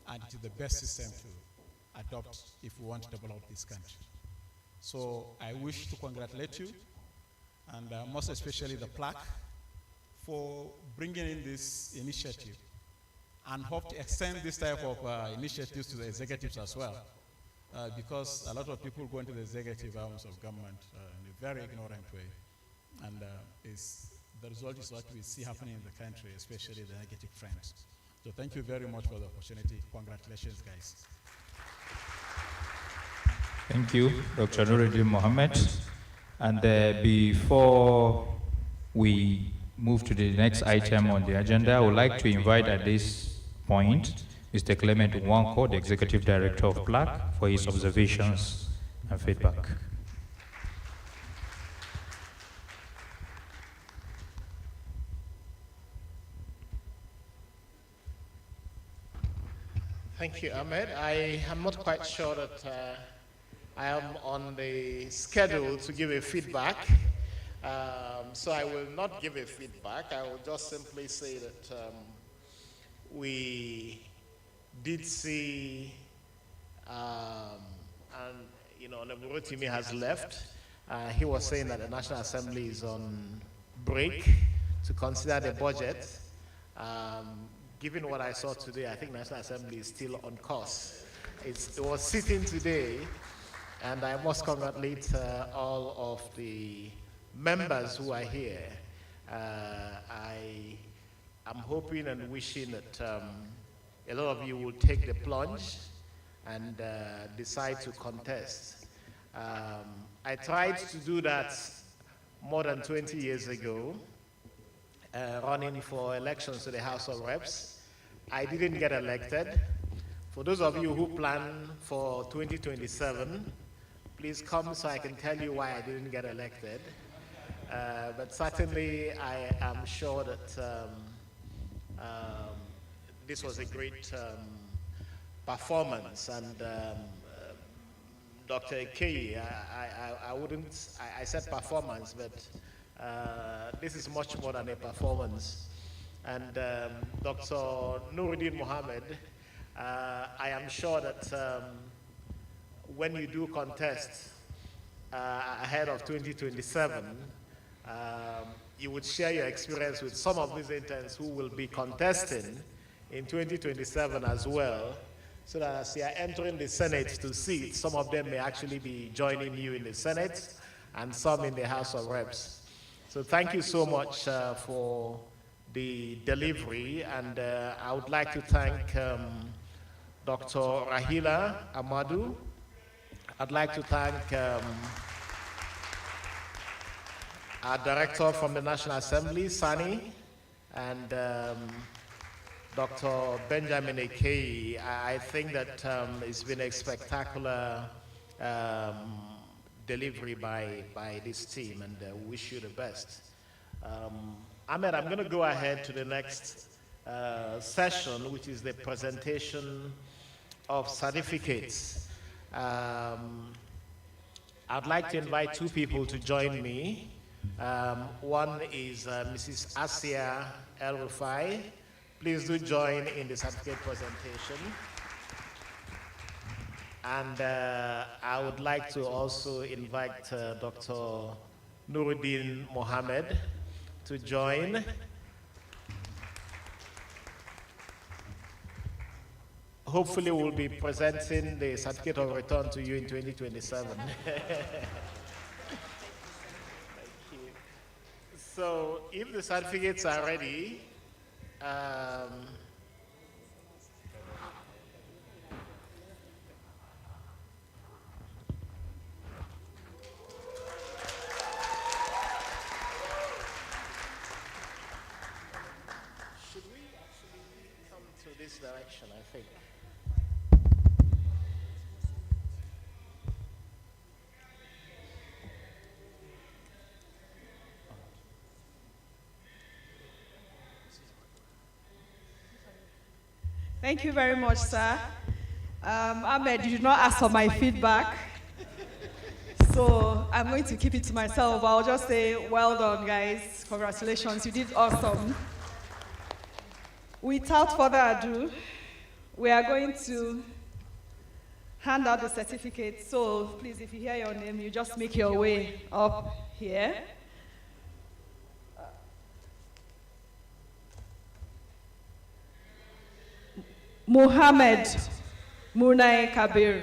and it is the best system to adopt if we want to develop this country. So I wish to congratulate you, and most especially the PLAC, for bringing in this initiative, and hope to extend this type of initiatives to the executives as well, because a lot of people go into the executive arms of government in a very ignorant way, and the result is what we see happening in the country, especially the negative trends. So thank you very much for the opportunity. Congratulations, guys. Thank you, Dr. Nuruddin Mohammed. And before we move to the next item on the agenda, I would like to invite at this point Mr. Clement Nwanko, the Executive Director of PLAC, for his observations and feedback. Thank you, Ahmed. I am not quite sure that I am on the schedule to give a feedback. So I will not give a feedback. I will just simply say that we did see, and Honourable Rotimi has left. He was saying that the National Assembly is on break to consider the budget. Given what I saw today, I think National Assembly is still on course. It was sitting today, and I must congratulate all of the members who are here. I am hoping and wishing that a lot of you will take the plunge and decide to contest. I tried to do that more than 20 years ago, running for elections to the House of Reps. I didn't get elected. For those of you who plan for 2027, please come so I can tell you why I didn't get elected. But certainly, I am sure that this was a great performance. And Dr. Ekei, I said performance, but this is much more than a performance. And Dr. Nuruddin Mohammed, I am sure that when you do contest ahead of 2027, you would share your experience with some of these interns who will be contesting in 2027 as well, so that as you are entering the Senate to seat, some of them may actually be joining you in the Senate and some in the House of Reps. So thank you so much for the delivery, and I would like to thank Dr. Rahila Amadou. I'd like to thank our director from the National Assembly, Sani, and Dr. Benjamin Ekei. I think that it's been a spectacular delivery by this team, and wish you the best. Ahmed, I'm going to go ahead to the next session, which is the presentation of certificates. I'd like to invite two people to join me. One is Mrs. Asia El-Rufai. Please do join in the certificate presentation. And I would like to also invite Dr. Nuruddin Mohammed to join. Hopefully we'll be presenting the certificate of return to you in 2027. Thank you. So if the certificates are ready, should we actually come to this direction, I think? Thank you very much, sir. Ahmed, you did not ask for my feedback, so I'm going to keep it to myself. I'll just say, well done, guys. Congratulations, you did awesome. Without further ado, we are going to hand out the certificate. So please, if you hear your name, you just make your way up here. Mohammed Munai Kabir.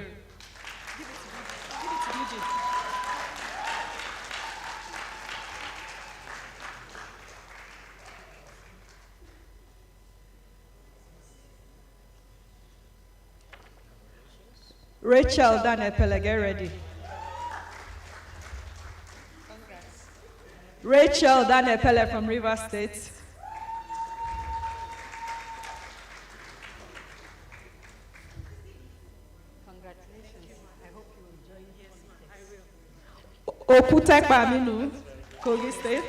Rachel Danepele, get ready. Rachel Danepele from Rivers State. Okutekpa Aminu, Kogi State.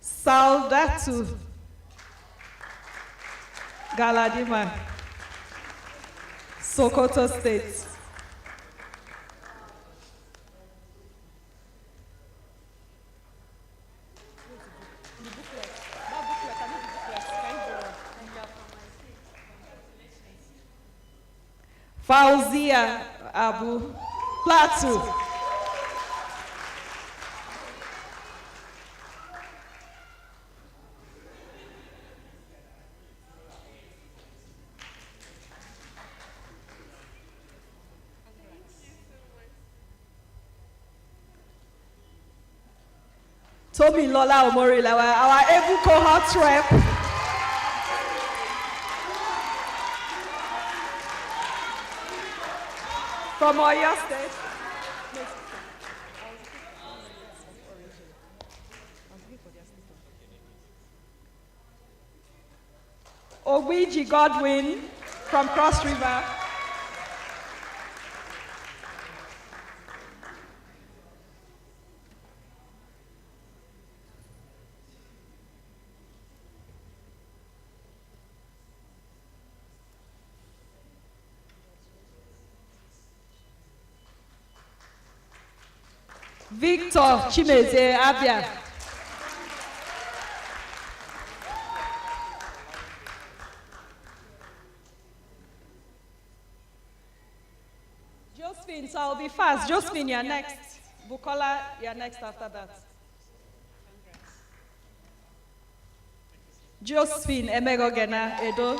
Saudatu Galadima, Sokoto State. Fauzia Abu Plateau. Toby Lola Omorila, our able cohort rep. From Oyo State. Ogwiji Godwin from Cross River. Victor Chimeze Abia. Josephine, so I'll be fast. Josephine, you're next. Bukola, you're next after that. Josephine Emegogena Edo.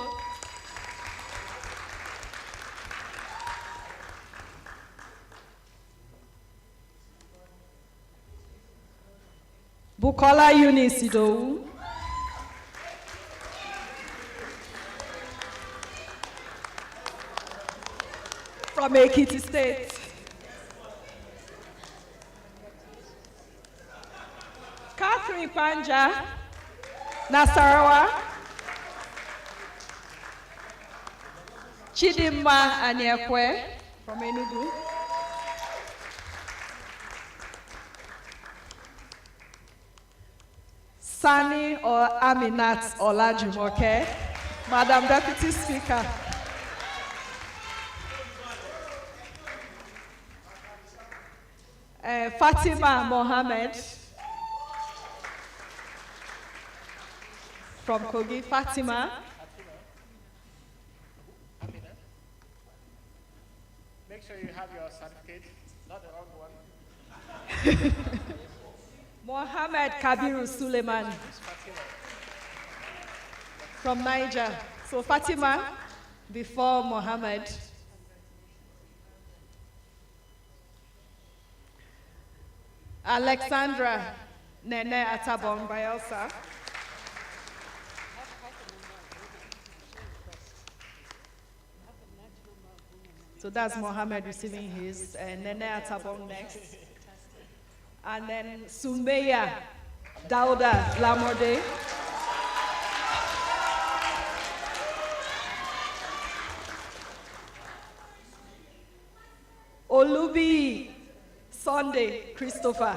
Bukola Eunice Idowu. From Ekiti State. Catherine Panja, Nasarawa. Chidimma Anyekwe from Enugu. Sani or Aminat Olajumoke, Madam Deputy Speaker. Fatima Mohammed from Kogi. Fatima. Make sure you have your certificate, not the wrong one. Mohammed Kabiru Suleiman from Niger. So Fatima before Mohammed. Alexandra Nene Atabong Bayelsa. So that's Mohammed receiving his, and Nene Atabong next. And then Sumbeya Dauda Lamode. Olubi Sunday Christopher.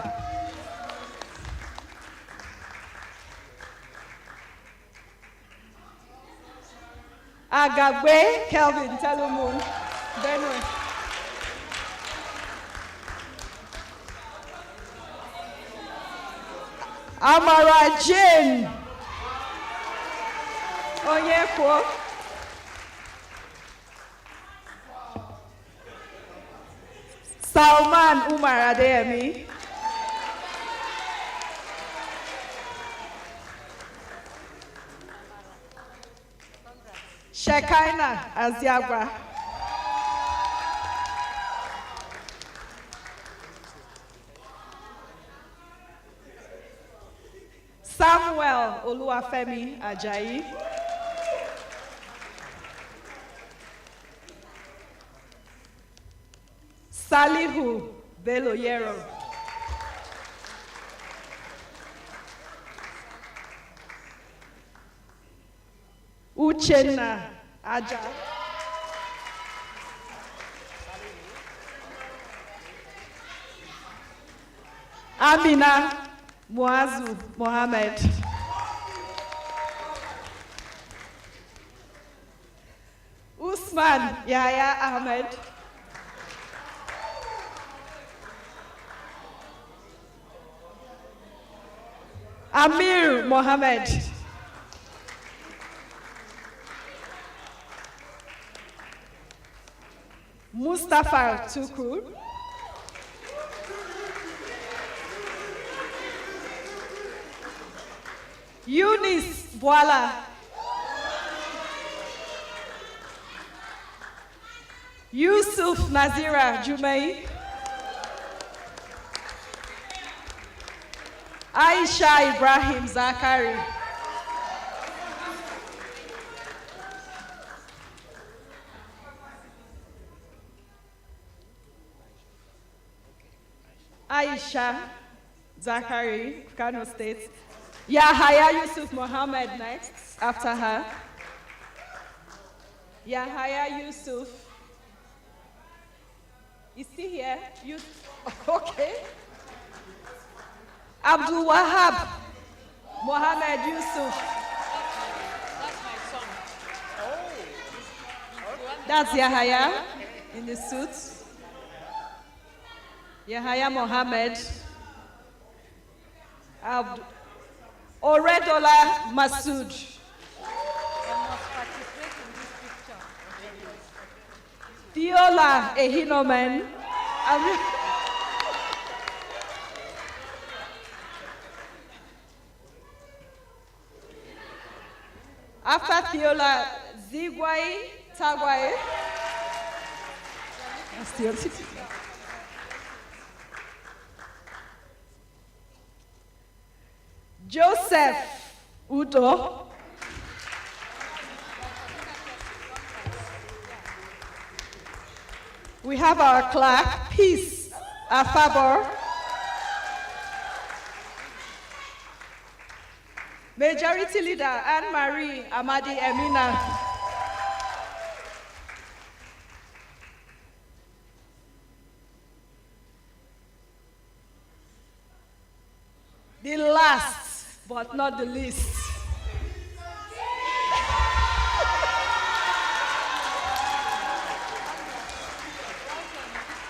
Agagwe Kelvin Telumun, Benue. Amara Jane Onyeko. Salman Umar Adeyemi. Shekaina Aziagwa. Samuel Oluwafemi Ajayi. Salihu Beloyero. Uchenna Aja. Amina Muazu Mohammed. Usman Yahya Ahmed. Amir Mohammed. Mustafa Tukur. Eunice Bwala. Yusuf Nazira Jumei. Aisha Ibrahim Zakari. Aisha Zakari, Kano State. Yahaya Yusuf Mohammed next, after her. Yahaya Yusuf. Is he here? Okay. Abdul Wahab Mohammed Yusuf. That's my son. That's Yahaya in the suit. Yahaya Mohammed. Oredola Masood. Theola Ehinomen. After Theola, Zigwai Tagwai. Joseph Udo. We have our clerk, Peace Afabor. Majority Leader Anne-Marie Amadi Emina. The last, but not the least.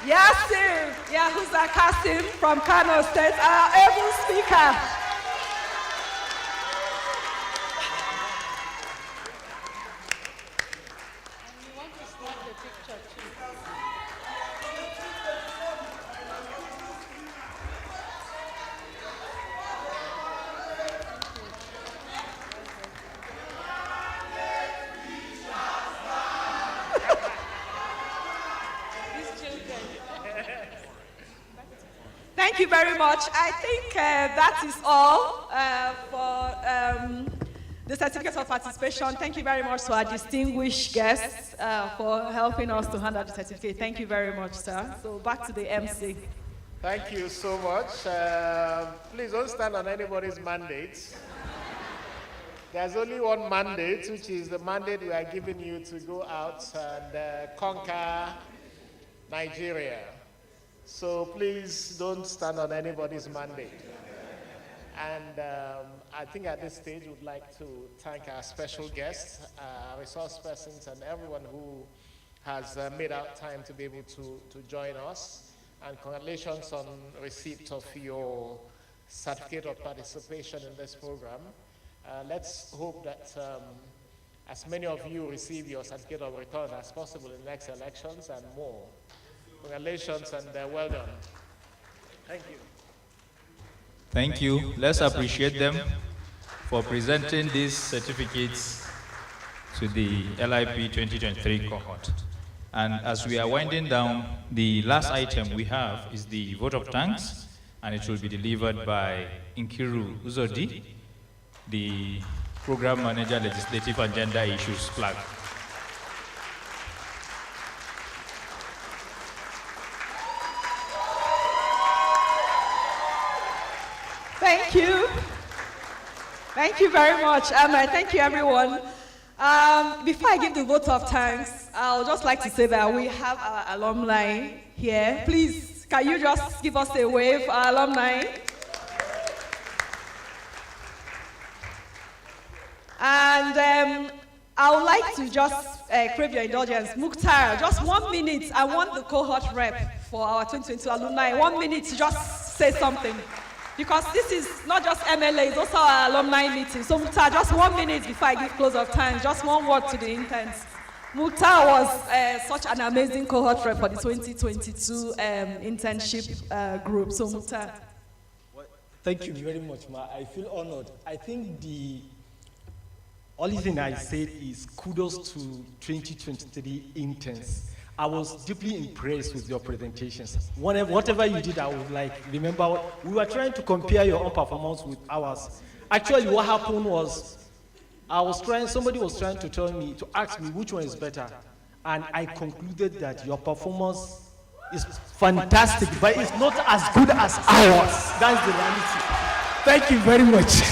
Yasir Yahuza Kasim from Kano State, our able speaker. Thank you very much. I think that is all for the certificate of participation. Thank you very much to our distinguished guests for helping us to hand out the certificate. Thank you very much, sir. So back to the MC. Thank you so much. Please don't stand on anybody's mandate. There's only one mandate, which is the mandate we are giving you to go out and conquer Nigeria. So please don't stand on anybody's mandate. And I think at this stage we'd like to thank our special guests, resource persons, and everyone who has made out time to be able to join us. And congratulations on receipt of your certificate of participation in this program. Let's hope that as many of you receive your certificate of return as possible in the next elections and more. Congratulations and well done. Thank you. Thank you. Let's appreciate them for presenting these certificates to the LIP 2023 cohort. And as we are winding down, the last item we have is the vote of thanks, and it will be delivered by Nkiru Uzodi, the Program Manager, Legislative and Gender Issues, PLAC. Thank you. Thank you very much, Emma. Thank you, everyone. Before I give the vote of thanks, I would just like to say that we have our alumni here. Please, can you just give us a wave, our alumni? And I would like to just crave your indulgence. Mukhtar, just 1 minute. I want the cohort rep for our 2022 alumni. 1 minute to just say something. Because this is not just MLA, it's also our alumni meeting. So Mukhtar, just 1 minute before I give close of time, just one word to the interns. Mukhtar was such an amazing cohort rep for the 2022 internship group. So Mukhtar. Thank you very much, Ma. I feel honored. I think the only thing I said is kudos to 2023 interns. I was deeply impressed with your presentations. Whatever you did, I would remember, we were trying to compare your own performance with ours. Actually, what happened was, somebody was trying to ask me which one is better. And I concluded that your performance is fantastic, but it's not as good as ours. That's the reality. Thank you very much.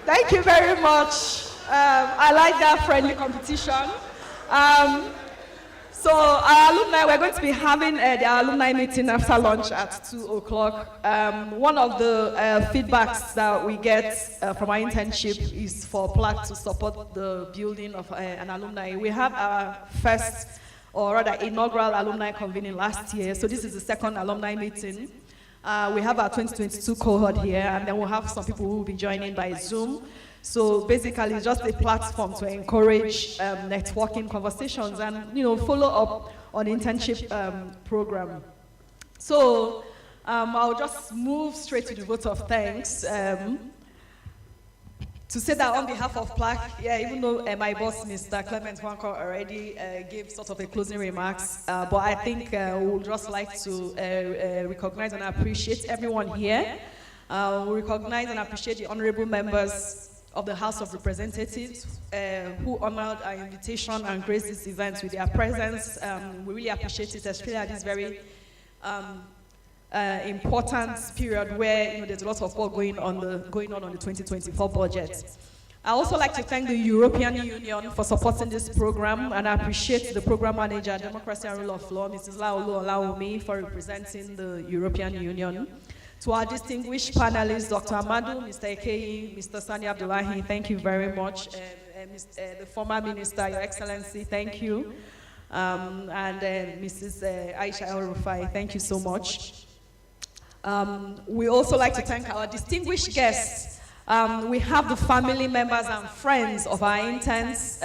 Thank you very much. I like that friendly competition. So our alumni, we're going to be having the alumni meeting after lunch at 2 o'clock. One of the feedbacks that we get from our internship is for PLAC to support the building of an alumni. We have our first, or rather inaugural alumni convening last year, so this is the second alumni meeting. We have our 2022 cohort here, and then we'll have some people who will be joining by Zoom. So basically, it's just a platform to encourage networking conversations and follow up on the internship program. So I'll just move straight to the vote of thanks. To say that on behalf of PLAC, even though my boss, Mr. Clement Wanko, already gave sort of a closing remarks, but I think we would just like to recognize and appreciate everyone here. We recognize and appreciate the honorable members of the House of Representatives who honored our invitation and graced this event with their presence. We really appreciate it, especially at this very important period where there's a lot of work going on the 2024 budget. I also like to thank the European Union for supporting this program, and I appreciate the program manager, Democracy and Rule of Law, Mrs. Laolu Olaomi, for representing the European Union. To our distinguished panelists, Dr. Amadou, Mr. Ekei, Mr. Sani Abdullahi, thank you very much. The former minister, Your Excellency, thank you. And Mrs. Aisha El-Rufai, thank you so much. We also like to thank our distinguished guests. We have the family members and friends of our interns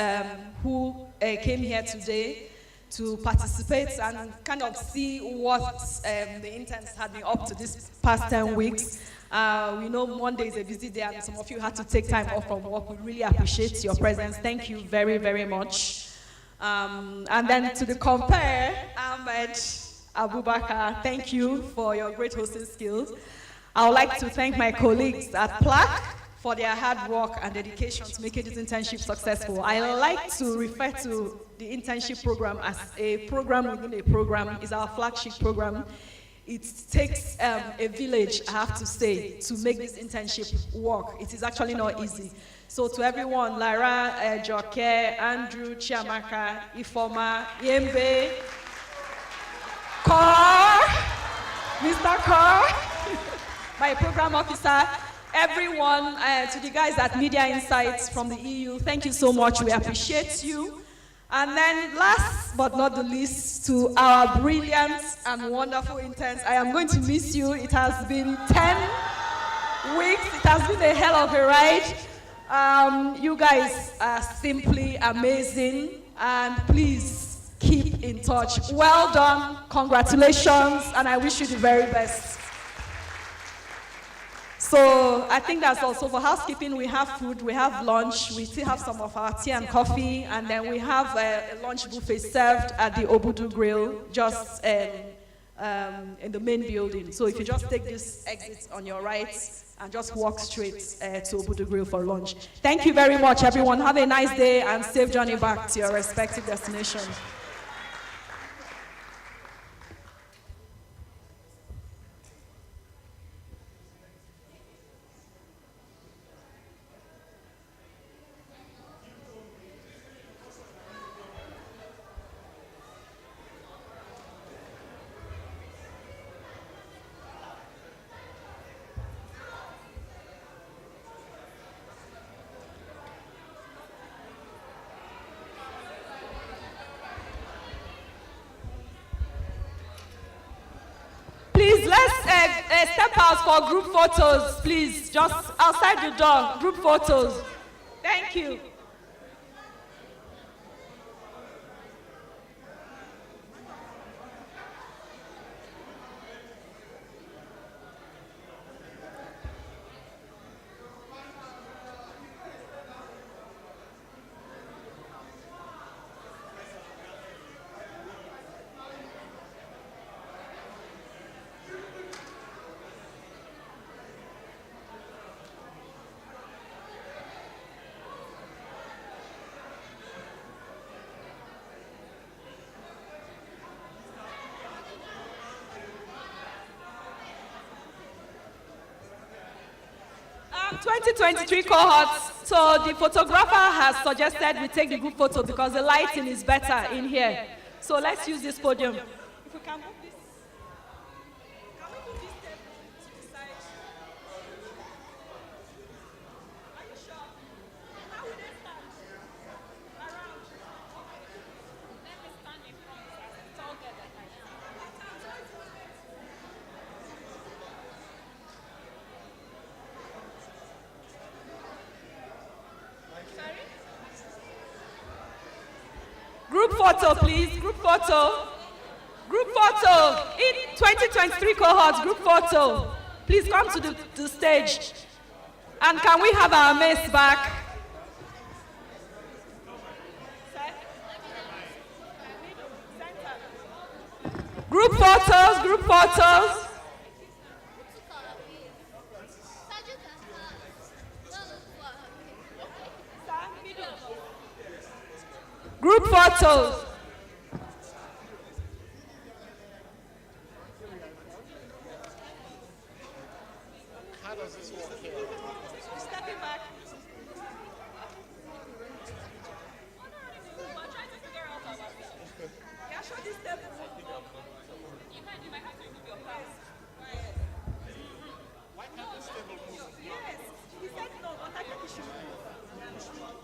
who came here today to participate and kind of see what the interns had been up to this past 10 weeks. We know Monday is a busy day and some of you had to take time off from work. We really appreciate your presence. Thank you very, very much. And then to the compare, Ahmed Abubakar, thank you for your great hosting skills. I would like to thank my colleagues at PLAC for their hard work and dedication to making this internship successful. I like to refer to the internship program as a program within a program. It's our flagship program. It takes a village, I have to say, to make this internship work. It is actually not easy. So to everyone, Lara, Joke, Andrew, Chiamaka, Ifoma, Yembe, Carr, Mr. Carr, my program officer, everyone, to the guys at Media Insights from the EU, thank you so much. We appreciate you. And then last but not the least, to our brilliant and wonderful interns, I am going to miss you. It has been 10 weeks. It has been a hell of a ride. You guys are simply amazing, and please keep in touch. Well done, congratulations, and I wish you the very best. So I think that's also for housekeeping. We have food, we have lunch, we still have some of our tea and coffee, and then we have a lunch buffet served at the Obudu Grill, just in the main building. So if you just take this exit on your right and just walk straight to Obudu Grill for lunch. Thank you very much, everyone. Have a nice day and safe journey back to your respective destinations. beg, step out for group photos, please. Just outside the door, group photos. Thank you. Um, 2023 cohorts. So the photographer has suggested we take the group photo because the lighting is better in here. So let's use this podium. If we can move this. Can we move this table to the side? Are you sure? How will they stand? Around. Let me stand in front. It's all good. Group photo, please. Group photo. Group photo. In 2023 cohorts, group photo. Please come to the stage. And can we have our mace back? Group photos, group photos. Group photos. How does this work here? Stepping back. Yeah, show this step. You might have to remove your pass. Why can't this table move? Yes. He said no, but I think he should move.